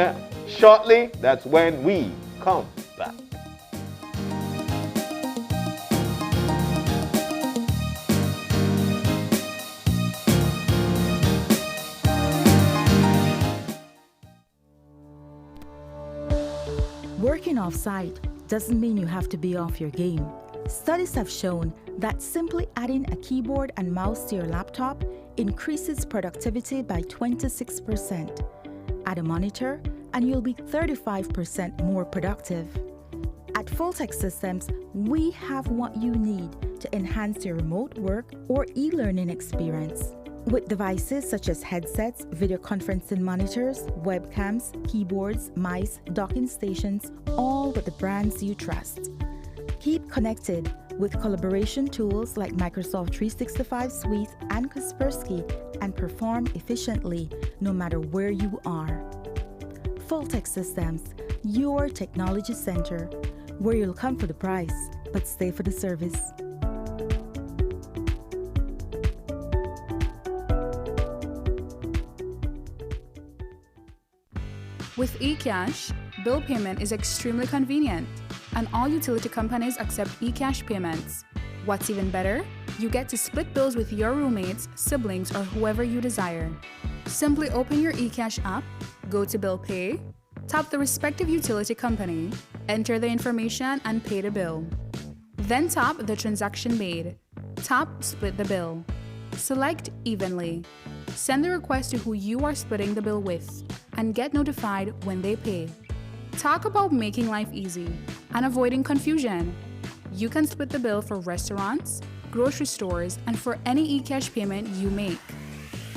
shortly. That's when we come back. Working off-site doesn't mean you have to be off your game. Studies have shown that simply adding a keyboard and mouse to your laptop increases productivity by 26%. Add a monitor and you'll be 35% more productive. At Fulltech Systems, we have what you need to enhance your remote work or e-learning experience. With devices such as headsets, video conferencing monitors, webcams, keyboards, mice, docking stations, all with the brands you trust. Keep connected with collaboration tools like Microsoft 365 Suite and Kaspersky and perform efficiently no matter where you are. Fulltech Systems, your technology center, where you'll come for the price, but stay for the service. With eCash, bill payment is extremely convenient, and all utility companies accept eCash payments. What's even better? You get to split bills with your roommates, siblings, or whoever you desire. Simply open your eCash app, go to Bill Pay, tap the respective utility company, enter the information, and pay the bill. Then tap the transaction made. Tap Split the Bill. Select Evenly. Send the request to who you are splitting the bill with and get notified when they pay. Talk about making life easy and avoiding confusion. You can split the bill for restaurants, grocery stores, and for any eCash payment you make.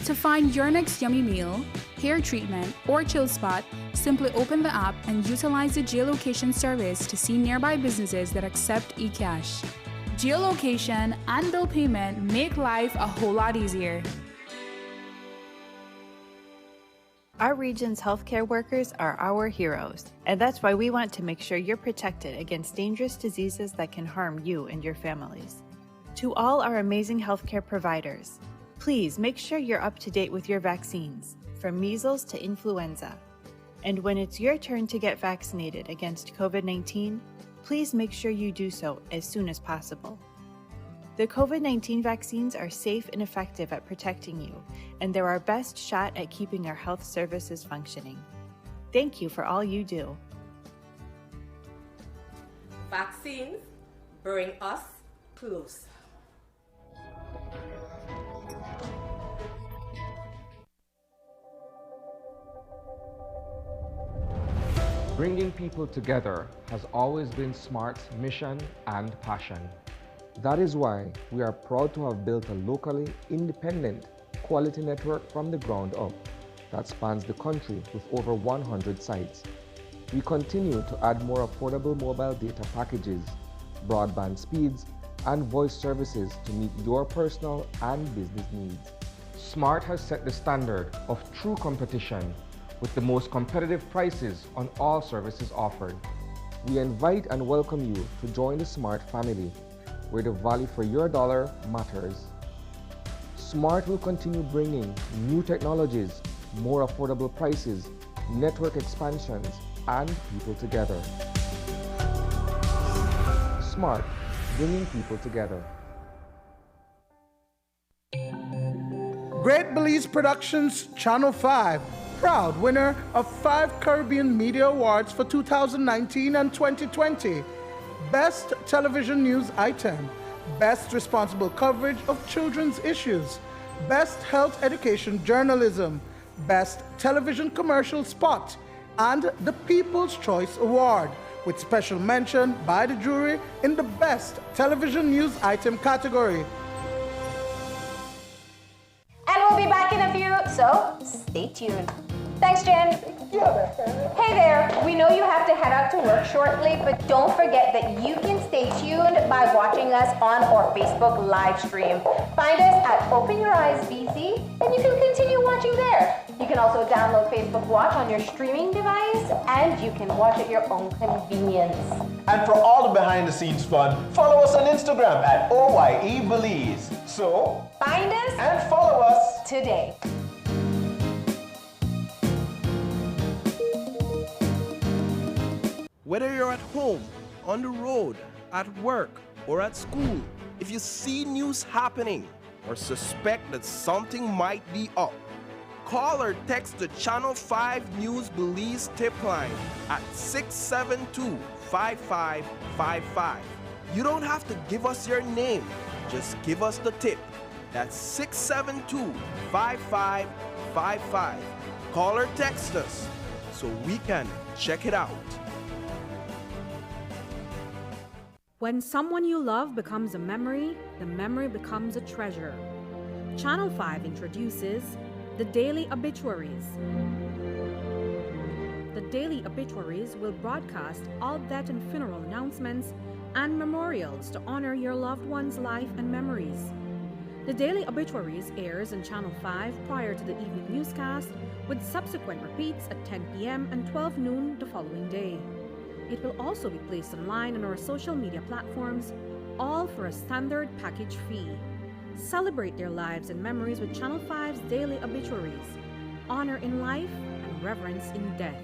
To find your next yummy meal, hair treatment, or chill spot, simply open the app and utilize the geolocation service to see nearby businesses that accept eCash. Geolocation and bill payment make life a whole lot easier. Our region's healthcare workers are our heroes, and that's why we want to make sure you're protected against dangerous diseases that can harm you and your families. To all our amazing healthcare providers, please make sure you're up to date with your vaccines, from measles to influenza. And when it's your turn to get vaccinated against COVID-19, please make sure you do so as soon as possible. The COVID-19 vaccines are safe and effective at protecting you, and they're our best shot at keeping our health services functioning. Thank you for all you do. Vaccines bring us close. Bringing people together has always been SMART's mission and passion. That is why we are proud to have built a locally independent quality network from the ground up that spans the country with over 100 sites. We continue to add more affordable mobile data packages, broadband speeds, and voice services to meet your personal and business needs. SMART has set the standard of true competition with the most competitive prices on all services offered. We invite and welcome you to join the SMART family, where the value for your dollar matters. SMART will continue bringing new technologies, more affordable prices, network expansions, and people together. SMART, bringing people together. Great Belize Productions Channel 5, proud winner of 5 Caribbean Media Awards for 2019 and 2020. Best Television News Item, Best Responsible Coverage of Children's Issues, Best Health Education Journalism, Best Television Commercial Spot, and the People's Choice Award, with special mention by the jury in the Best Television News Item category. And we'll be back in a few, so stay tuned. Thanks, Jen. Hey there, we know you have to head out to work shortly, but don't forget that you can stay tuned by watching us on our Facebook live stream. Find us at Open Your Eyes BC, and you can continue watching there. You can also download Facebook Watch on your streaming device, and you can watch at your own convenience. And for all the behind-the-scenes fun, follow us on Instagram at OYE Belize. So, find us and follow us today. Whether you're at home, on the road, at work, or at school, if you see news happening or suspect that something might be up, call or text the Channel 5 News Belize tip line at 672-5555. You don't have to give us your name, just give us the tip. That's 672-5555. Call or text us so we can check it out. When someone you love becomes a memory, the memory becomes a treasure. Channel 5 introduces the Daily Obituaries. The Daily Obituaries will broadcast all death and funeral announcements and memorials to honor your loved one's life and memories. The Daily Obituaries airs on Channel 5 prior to the evening newscast, with subsequent repeats at 10 p.m. and 12 noon the following day. It will also be placed online on our social media platforms, all for a standard package fee. Celebrate their lives and memories with Channel 5's Daily Obituaries. Honor in life and reverence in death.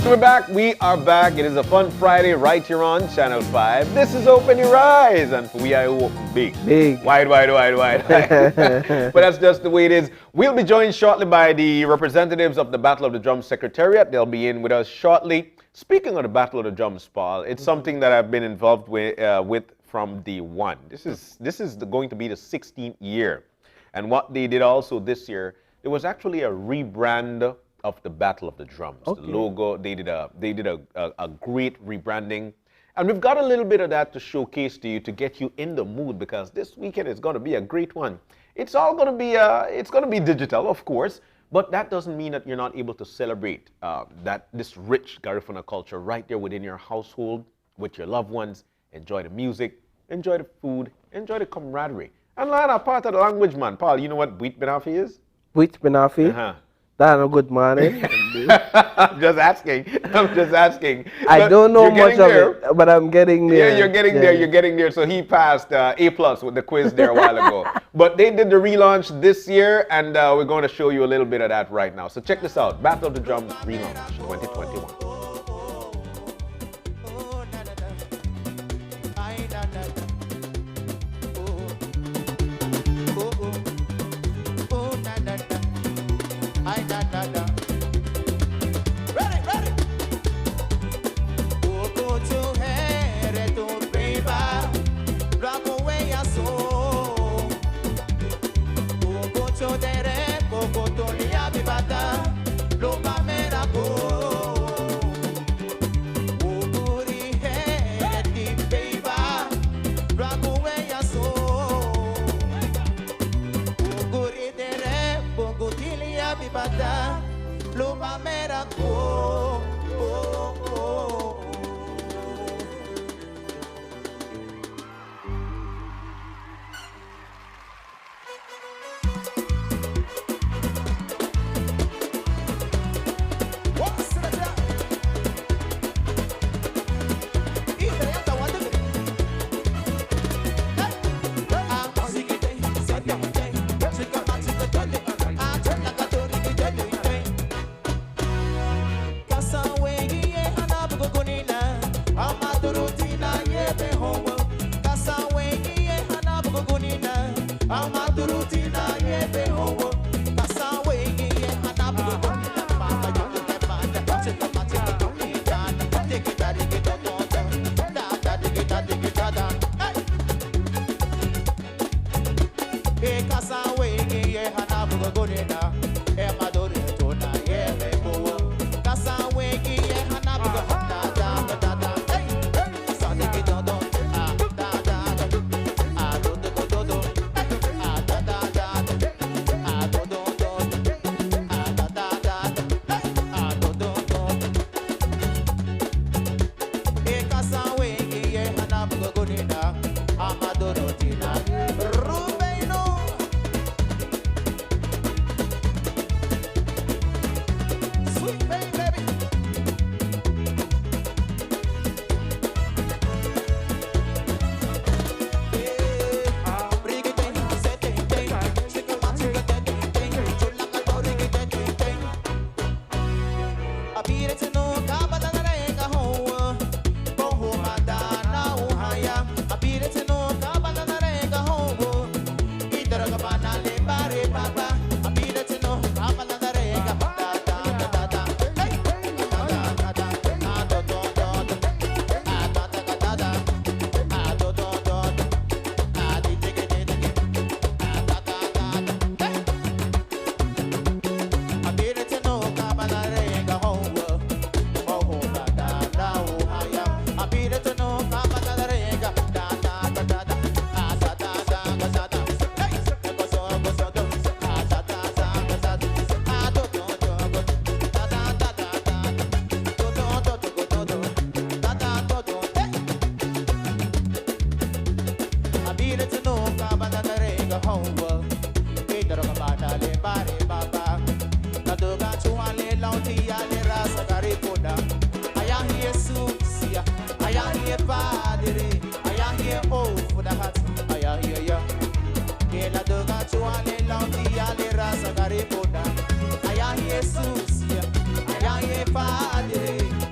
So we're back. We are back. It is a fun Friday right here on Channel 5. This is Open Your Eyes. And we are open big. Big. Wide. But that's just the way it is. We'll be joined shortly by the representatives of the Battle of the Drums Secretariat. They'll be in with us shortly. Speaking of the Battle of the Drums, Paul, it's something that I've been involved with from day one. This is going to be the 16th year. And what they did also this year, there was actually a rebrand of the Battle of the Drums. Okay. The logo, they did a great rebranding. And we've got a little bit of that to showcase to you to get you in the mood, because this weekend is going to be a great one. It's all going to be digital, of course, but that doesn't mean that you're not able to celebrate this rich Garifuna culture right there within your household with your loved ones. Enjoy the music, enjoy the food, enjoy the camaraderie. And learn a part of the language, man. Paul, you know what Buit Benafi is? Buit Benafi? That's a good morning. I'm just asking. I don't know much of it, but I'm getting there. Yeah, you're getting there. So he passed A+ with the quiz there a while ago. But they did the relaunch this year, and we're going to show you a little bit of that right now. So check this out. Battle of the Drums relaunch 2021. Jesus, I am here, Padre.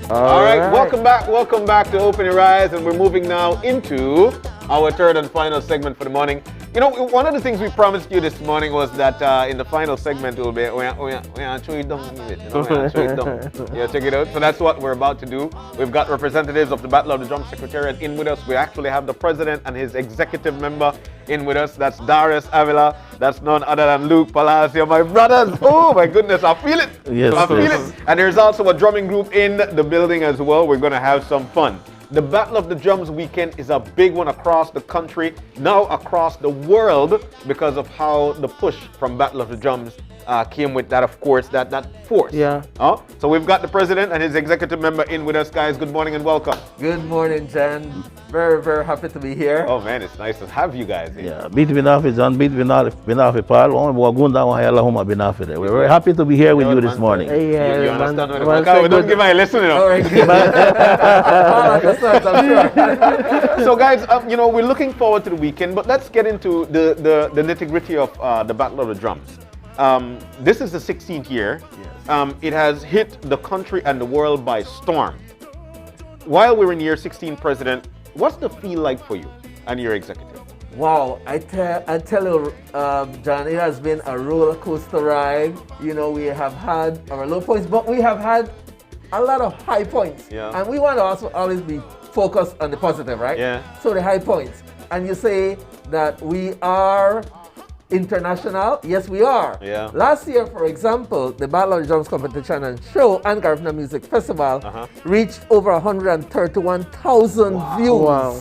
All right, welcome back to Open Your Eyes, and we're moving now into our third and final segment for the morning. You know, one of the things we promised you this morning was that in the final segment we'll be Yeah, check it out. So that's what we're about to do. We've got representatives of the Battle of the Drum Secretariat in with us. We actually have the president and his executive member in with us. That's Darius Avila. That's none other than Luke Palacio, my brothers. Oh my goodness, I feel it. Yes, I feel it. And there's also a drumming group in the building as well. We're going to have some fun. The Battle of the Drums weekend is a big one across the country, now across the world, because of how the push from Battle of the Drums came with that, of course, that force. Yeah. So we've got the president and his executive member in with us, guys. Good morning and welcome. Good morning, Jen. Very, very happy to be here. Oh man, it's nice to have you guys here. Yeah, beat binafi John, beat binafi Paul. We're very happy to be here with you this morning. Yeah, you understand what I'm don't give my listening. So guys, you know, we're looking forward to the weekend, but let's get into the nitty-gritty of the Battle of the Drums. This is the 16th year. Yes. It has hit the country and the world by storm. While we're in year 16, President, what's the feel like for you and your executive? Wow, I tell you, John, it has been a roller coaster ride. You know, we have had our low points, but we have had a lot of high points. Yeah. And we want to also always be focused on the positive, right? Yeah. So the high points. And you say that we are international. Yes, we are. Yeah. Last year, for example, the Battle of the Drums competition and show and Garifuna Music Festival reached over 131,000 views. Wow.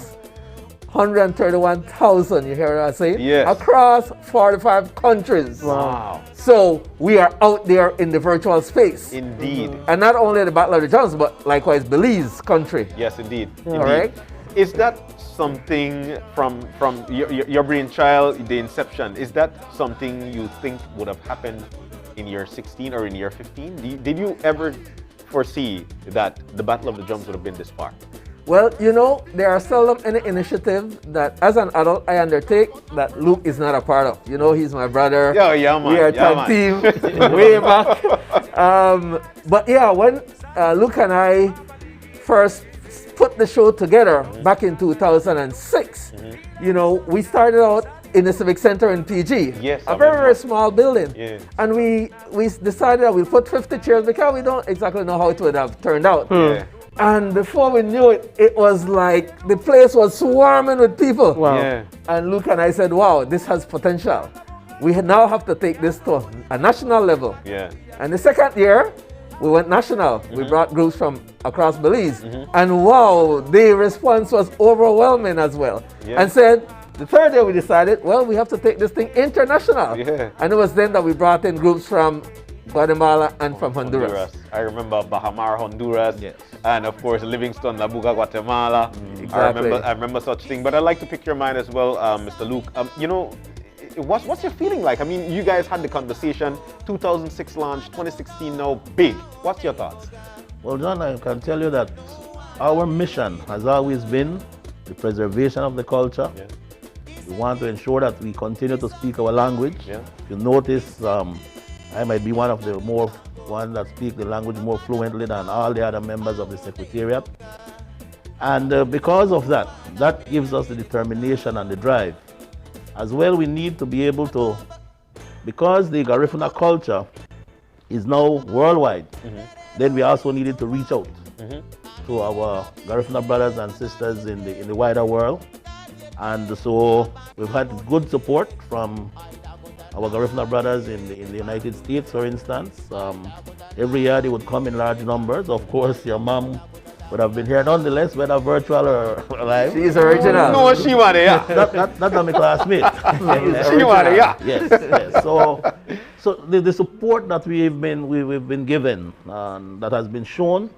131,000, you hear what I say? Yes. Across 45 countries. Wow. So we are out there in the virtual space. Indeed. And not only the Battle of the Drums, but likewise Belize country. Yes, indeed. All right. Is that something from your brainchild, the inception? Is that something you think would have happened in year 16 or in year 15? Did you ever foresee that the Battle of the Drums would have been this far? Well, you know, there are seldom any initiative that, as an adult, I undertake that Luke is not a part of. You know, he's my brother. Yeah, man. We are a tag team way back. But yeah, when Luke and I first put the show together back in 2006, you know, we started out in the Civic Center in PG. Yes. A very, very small building. Yeah. And we decided that we'll put 50 chairs because we don't exactly know how it would have turned out. Yeah. And before we knew it, it was like the place was swarming with people. Wow. Yeah. And Luke and I said, wow, this has potential. We now have to take this to a national level. Yeah. And the second year, we went national. We brought groups from across Belize. And wow, the response was overwhelming as well. Yeah. And said, the third year we decided, well, we have to take this thing international. Yeah. And it was then that we brought in groups from Guatemala and from Honduras. I remember Bahamar, Honduras, yes. And of course Livingston, Labuga, Guatemala. Exactly. I remember such thing. But I'd like to pick your mind as well, Mr. Luke. You know, what's your feeling like? I mean, you guys had the conversation. 2006 launch, 2016 now, big. What's your thoughts? Well, John, I can tell you that our mission has always been the preservation of the culture. Yeah. We want to ensure that we continue to speak our language. Yeah. If you notice, I might be one that speak the language more fluently than all the other members of the Secretariat. And because of that, that gives us the determination and the drive. As well, we need to be able to, because the Garifuna culture is now worldwide, then we also needed to reach out to our Garifuna brothers and sisters in the wider world. And so we've had good support from our Garifuna brothers in the United States, for instance. Every year they would come in large numbers. Of course, your mom would have been here nonetheless, whether virtual or live. She's original. No, she was there, yeah. Not my classmate. She was there, yeah. Yes. So the support that we've been given and that has been shown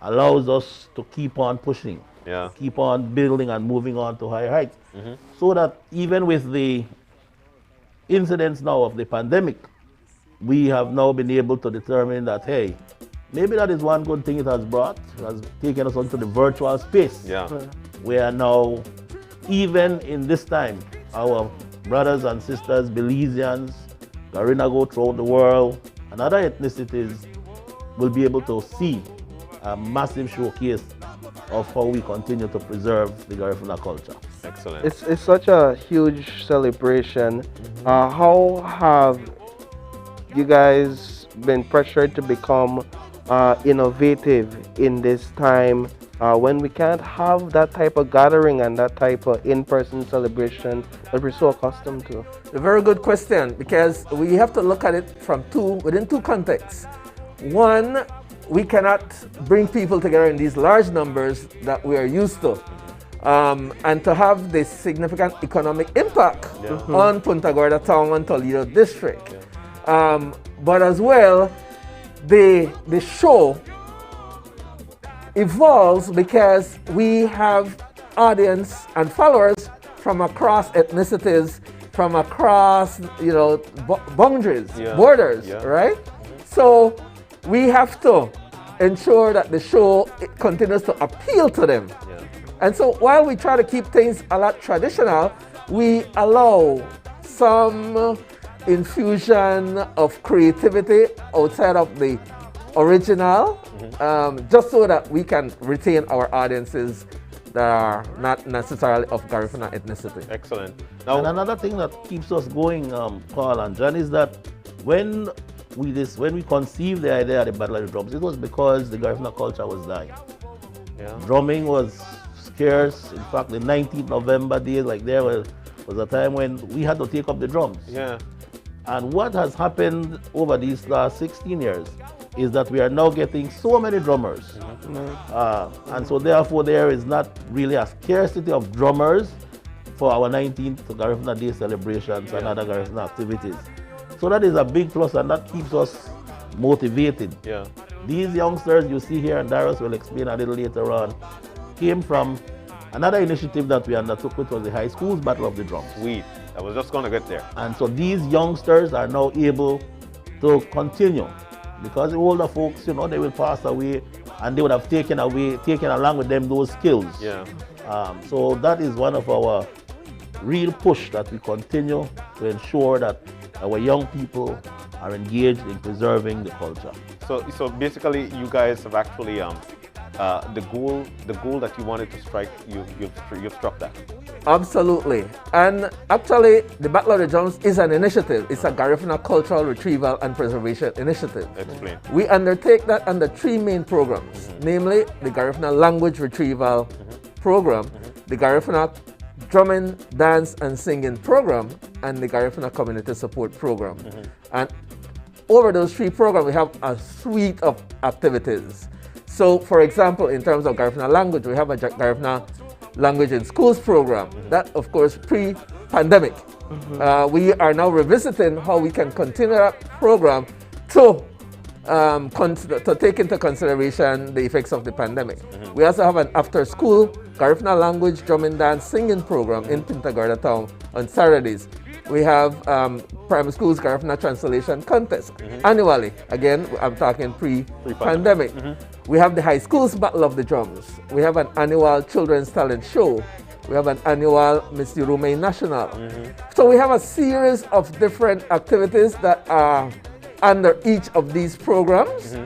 allows us to keep on pushing, keep on building and moving on to higher heights. So that even with the incidents now of the pandemic, we have now been able to determine that, hey, maybe that is one good thing it has brought. It has taken us onto the virtual space. Yeah. Where now, even in this time, our brothers and sisters, Belizeans, Garinago throughout the world, and other ethnicities will be able to see a massive showcase of how we continue to preserve the Garifuna culture. Excellent. It's such a huge celebration. How have you guys been pressured to become innovative in this time when we can't have that type of gathering and that type of in-person celebration that we're so accustomed to? A very good question, because we have to look at it from within two contexts. One, we cannot bring people together in these large numbers that we are used to. And to have this significant economic impact on Punta Gorda Town and Toledo District. But as well, the show evolves because we have audience and followers from across ethnicities, from across boundaries, borders, right? So we have to ensure that the show continues to appeal to them. And so while we try to keep things a lot traditional, we allow some infusion of creativity outside of the original, just so that we can retain our audiences that are not necessarily of Garifuna ethnicity. Excellent. Now, and another thing that keeps us going, Paul and John, is that when we conceived the idea of the Battle of the Drums, it was because the Garifuna culture was dying. Drumming was scarce. In fact, the 19th November days, like there was a time when we had to take up the drums. And what has happened over these last 16 years is that we are now getting so many drummers. And so therefore there is not really a scarcity of drummers for our 19th Garifuna Day celebrations and other Garifuna activities. So that is a big plus, and that keeps us motivated. These youngsters you see here, and Darius will explain a little later on, came from another initiative that we undertook, which was the high school's Battle of the Drums. Sweet. I was just going to get there. And so these youngsters are now able to continue, because the older folks, they will pass away, and they would have taken along with them those skills. So that is one of our real push, that we continue to ensure that our young people are engaged in preserving the culture. So basically, you guys have actually the goal that you wanted to strike, you've struck that. Absolutely. And actually, the Battle of the Drums is an initiative. It's a Garifuna Cultural Retrieval and Preservation Initiative. Explain. We undertake that under three main programs, namely the Garifuna Language Retrieval Program, the Garifuna Drumming, Dance and Singing Program, and the Garifuna Community Support Program. And over those three programs, we have a suite of activities. So, for example, in terms of Garifuna language, we have a Garifuna Language in Schools program. That, of course, pre-pandemic. We are now revisiting how we can continue that program to take into consideration the effects of the pandemic. We also have an after-school Garifuna Language, Drumming, Dance, Singing program in Punta Gorda Town on Saturdays. We have primary schools Garifuna Translation Contest annually. Again, I'm talking pre-pandemic. We have the high schools Battle of the Drums. We have an annual children's talent show. We have an annual Miss Urume National. So we have a series of different activities that are under each of these programs.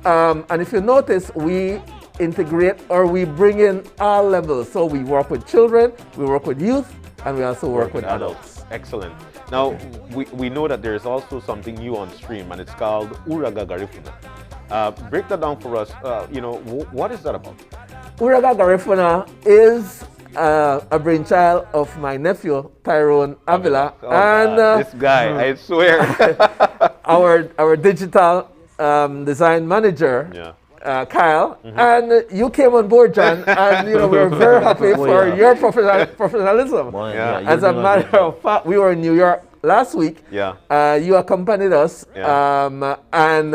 And if you notice, we integrate, or we bring in all levels. So we work with children, we work with youth, and we also work with adults. Excellent. Now, we know that there is also something new on stream, and it's called Uraga Garifuna. Break that down for us. What is that about? Uraga Garifuna is a brainchild of my nephew, Tyrone Avila. This guy, I swear. our digital design manager, Kyle, and you came on board, John, and we're very happy for your professionalism. As a matter of fact, we were in New York last week. You accompanied us, and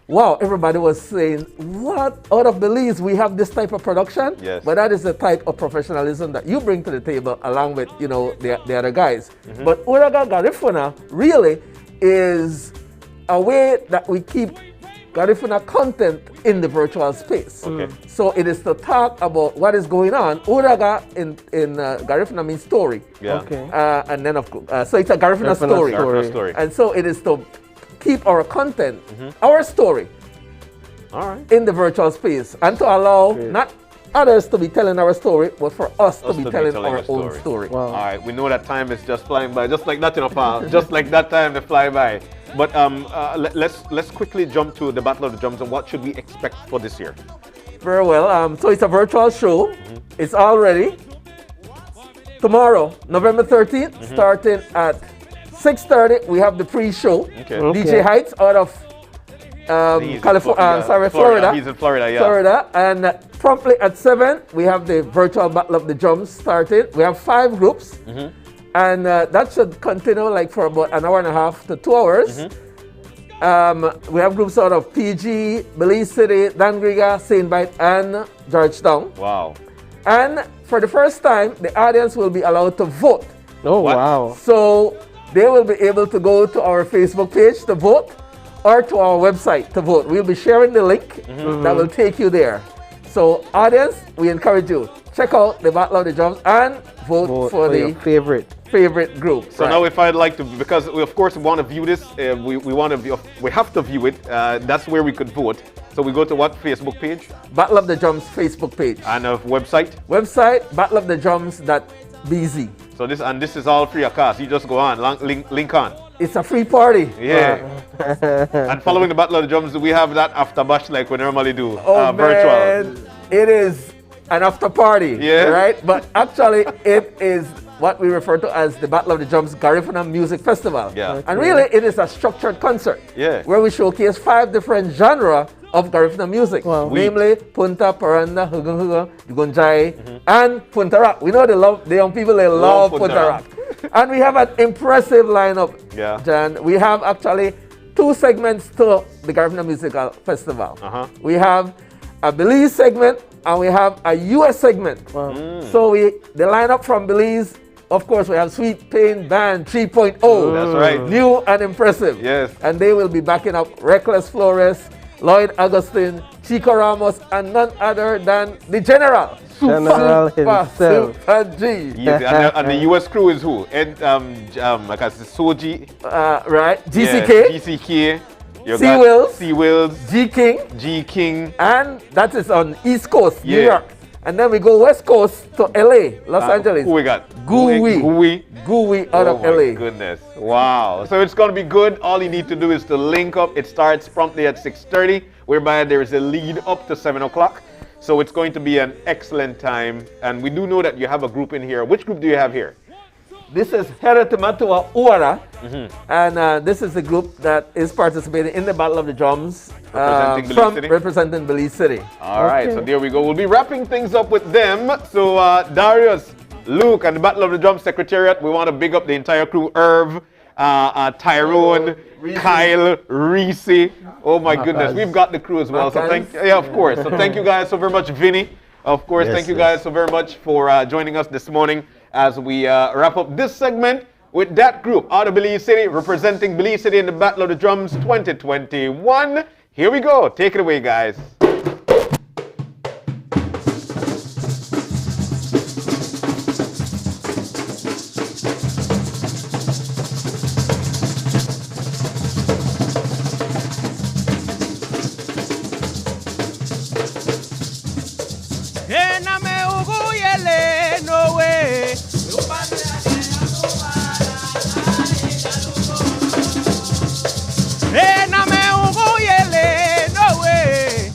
wow, everybody was saying, what, out of Belize we have this type of production? But that is the type of professionalism that you bring to the table along with the other guys. But Uraga Garifuna really is a way that we keep Garifuna content in the virtual space. So it is to talk about what is going on. Uraga in Garifuna means story. And then of course, so it's a Garifuna story. And so it is to keep our content, our story, in the virtual space, and to allow not others to be telling our story, but for us to be telling our own story. All right, we know that time is just flying by, just like that, pal. Just like that time to fly by. But let's quickly jump to the Battle of the Drums and what should we expect for this year? Very well. So it's a virtual show. It's all ready. Tomorrow, November 13th, starting at 6:30, we have the pre-show. DJ Heights out of Florida. He's in Florida, yeah. Florida. And promptly at 7, we have the virtual Battle of the Drums starting. We have 5 groups. And that should continue like for about an hour and a half to 2 hours. We have groups out of PG, Belize City, Dangriga, St. Bite, and Georgetown. Wow. And for the first time, the audience will be allowed to vote. Oh, wow. So they will be able to go to our Facebook page to vote or to our website to vote. We'll be sharing the link that will take you there. So audience, we encourage you, check out the Battle of the Drums and vote for the favorite group. So now if I'd like to, because we of course want to view this, we have to view it, that's where we could vote. So we go to what Facebook page? Battle of the Drums Facebook page. And a website? Website, battleofthedrums.bz. So this is all free of cost. You just go on, link on. It's a free party. Yeah. And following the Battle of the Drums, do we have that after bash like we normally do? Virtual. Man. It is an after party. Yeah. Right? But actually, it is what we refer to as the Battle of the Drums Garifuna Music Festival. Yeah. And really, it is a structured concert. Yeah. Where we showcase 5 different genres of Garifuna music. Wow. Namely, Punta, Paranda, Hugun, Gunjai, and Punta Rock. We know the young people, they love Punta Rock. And we have an impressive lineup, Jan. We have actually 2 segments to the Garifuna Musical Festival. We have a Belize segment and we have a US segment. Wow. So the lineup from Belize, of course, we have Sweet Pain Band 3.0. That's right. New and impressive. Yes. And they will be backing up Reckless Flores, Lloyd Augustine, Chico Ramos, and none other than the General. General himself. Super G. And the US crew is who? Ed, Soji. Right. GCK. Yeah, GCK. C-Wills. G-King. And that is on East Coast, New York. And then we go West Coast to LA, Los Angeles. Who we got? Gooey out of LA. Oh my goodness. Wow. So it's going to be good. All you need to do is to link up. It starts promptly at 6:30, whereby there is a lead up to 7 o'clock. So it's going to be an excellent time. And we do know that you have a group in here. Which group do you have here? This is Heretimatua Uara, and this is the group that is participating in the Battle of the Drums representing Belize City. All right, so there we go. We'll be wrapping things up with them. So Darius, Luke, and the Battle of the Drums Secretariat, we want to big up the entire crew. Irv, Tyrone, Kyle, Reese. Oh my goodness, we've got the crew as well. So of course. So thank you guys so very much, Vinny. Of course, thank you guys so very much for joining us this morning as we wrap up this segment with that group out of Belize City, representing Belize City in the Battle of the Drums 2021. Here we go. Take it away, guys. No way. Hey, na me ugo yele, no way.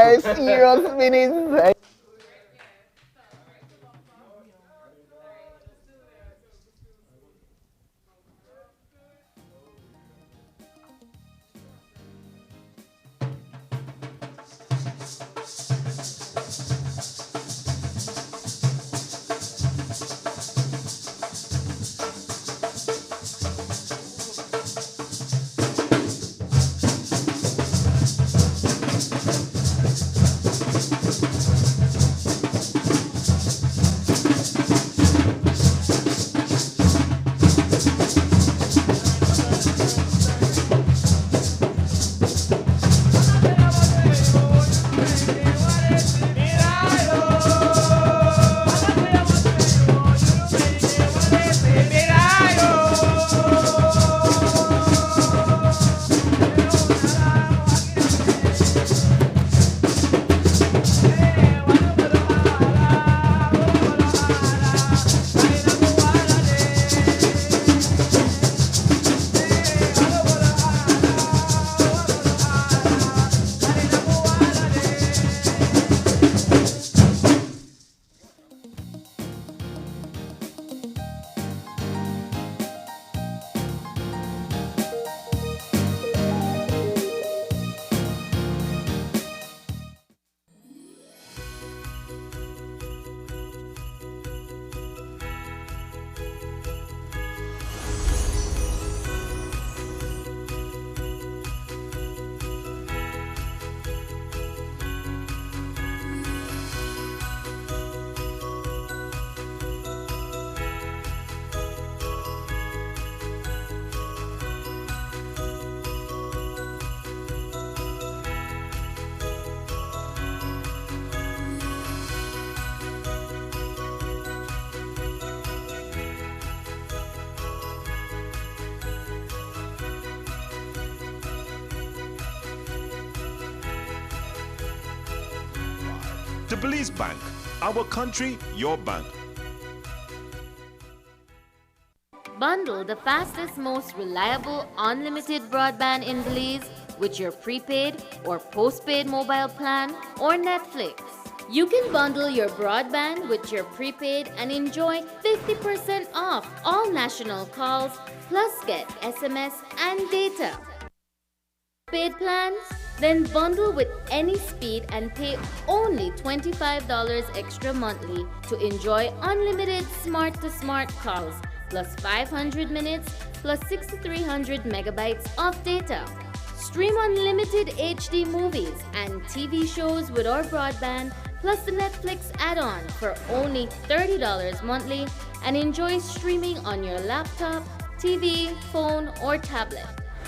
guys serious minutes. The Belize Bank, our country, your bank. Bundle the fastest, most reliable, unlimited broadband in Belize with your prepaid or postpaid mobile plan or Netflix. You can bundle your broadband with your prepaid and enjoy 50% off all national calls, plus get SMS and data. Paid plans? Then bundle with any speed and pay only $25 extra monthly to enjoy unlimited smart-to-smart calls, plus 500 minutes, plus 6,300 megabytes of data. Stream unlimited HD movies and TV shows with our broadband, plus the Netflix add-on for only $30 monthly, and enjoy streaming on your laptop, TV, phone, or tablet.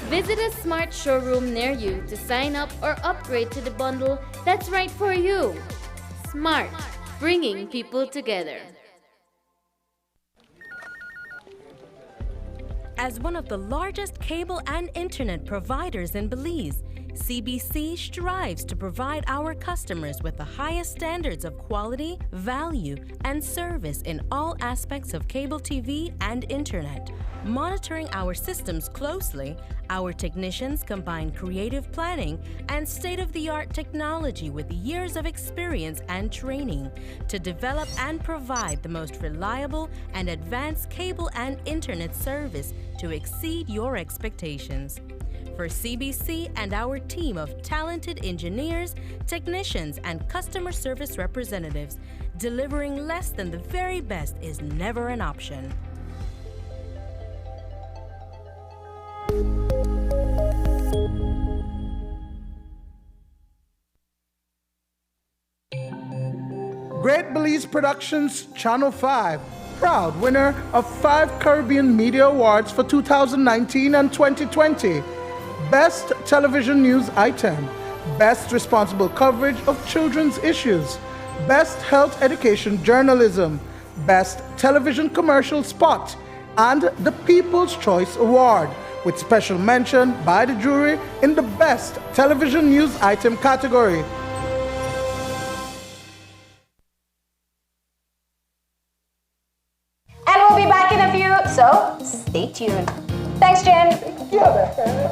Visit a smart showroom near you to sign up or upgrade to the bundle that's right for you. Smart, bringing people together. As one of the largest cable and internet providers in Belize, CBC strives to provide our customers with the highest standards of quality, value, and service in all aspects of cable TV and internet. Monitoring our systems closely, our technicians combine creative planning and state-of-the-art technology with years of experience and training to develop and provide the most reliable and advanced cable and internet service to exceed your expectations. For CBC and our team of talented engineers, technicians, and customer service representatives, delivering less than the very best is never an option. Great Belize Productions Channel 5, proud winner of 5 Caribbean Media Awards for 2019 and 2020. Best Television News Item, Best Responsible Coverage of Children's Issues, Best Health Education Journalism, Best Television Commercial Spot, and the People's Choice Award, with special mention by the jury in the Best Television News Item category. And we'll be back in a few, so stay tuned. Thanks, Jen.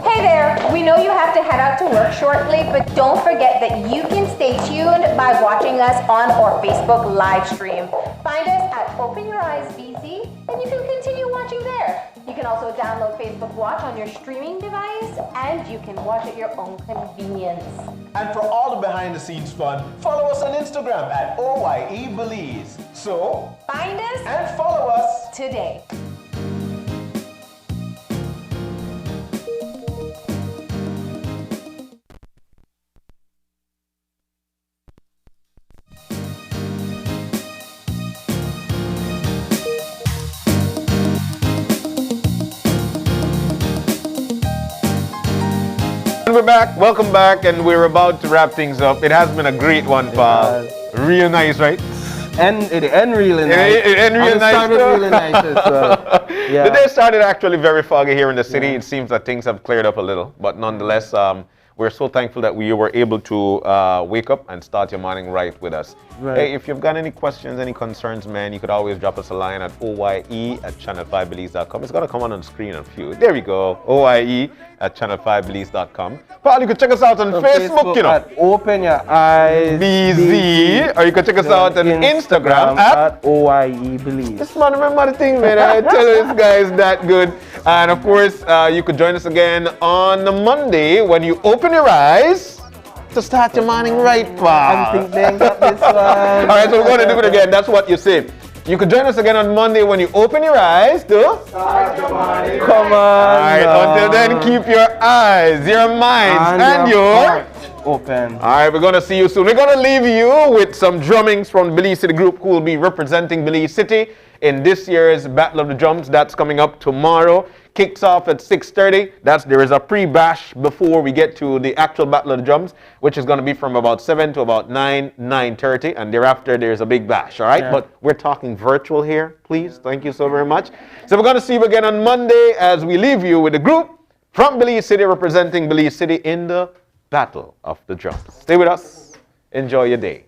Hey there, we know you have to head out to work shortly, but don't forget that you can stay tuned by watching us on our Facebook live stream. Find us at Open Your Eyes BC, and you can continue watching there. You can also download Facebook Watch on your streaming device, and you can watch at your own convenience. And for all the behind the scenes fun, follow us on Instagram at OYE Belize. So, find us and follow us today. We're back, welcome back, and we're about to wrap things up. It has been a great one, pal. Real nice, right? And it ended really nice. It ended real nice. Started really nice as well. Yeah. The day started actually very foggy here in the city. It seems that things have cleared up a little, but nonetheless, we're so thankful that we were able to wake up and start your morning right with us. Right. Hey, if you've got any questions, any concerns, man, you could always drop us a line at oye@channel5belize.com. It's going to come on the screen in a few. There we go. oye@channel5belize.com. Paul, you could check us out on Facebook, you know. At Open Your Eyes BZ. Or you can check us out on Instagram at OYE Belize. This man, remember the thing, man. I tell you, this guy is that good. And of course, you could join us again on Monday when you open your eyes to start your morning right, pal. I think they got this one. All right, so we're going to do it again. That's what you say. You could join us again on Monday when you open your eyes to start your morning. Come on. All right, until then, keep your eyes, your minds, and your heart open. All right, we're going to see you soon. We're going to leave you with some drummings from Belize City Group, who will be representing Belize City in this year's Battle of the Drums. That's coming up tomorrow. Kicks off at 6:30. There is a pre-bash before we get to the actual Battle of the Drums, which is going to be from about 7 to about 9:30, and thereafter there's a big bash, all right? Yeah. But we're talking virtual here, please. Thank you so very much. So we're going to see you again on Monday as we leave you with a group from Belize City representing Belize City in the Battle of the Drums. Stay with us. Enjoy your day.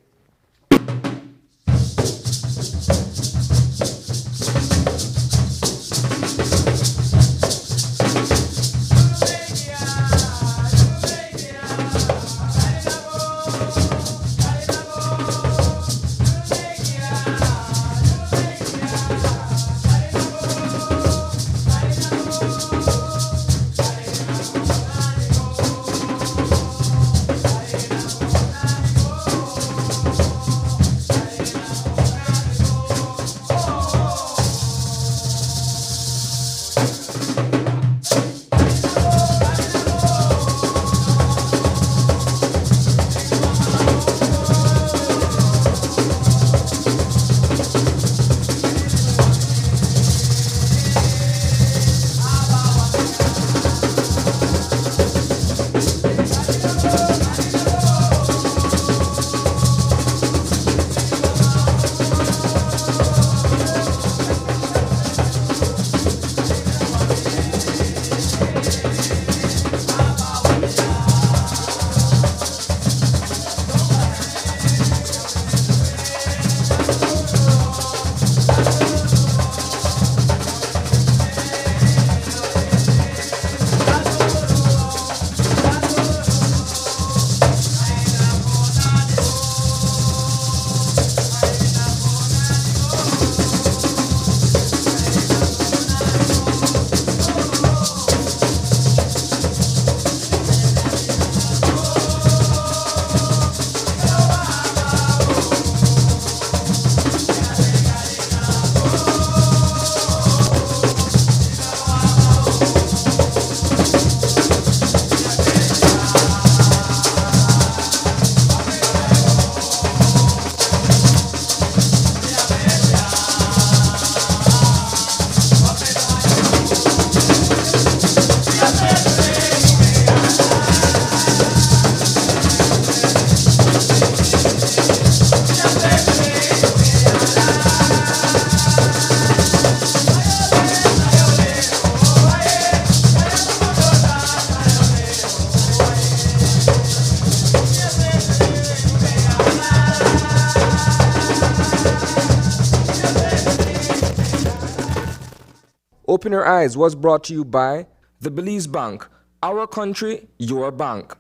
Open Your Eyes was brought to you by the Belize Bank, our country, your bank.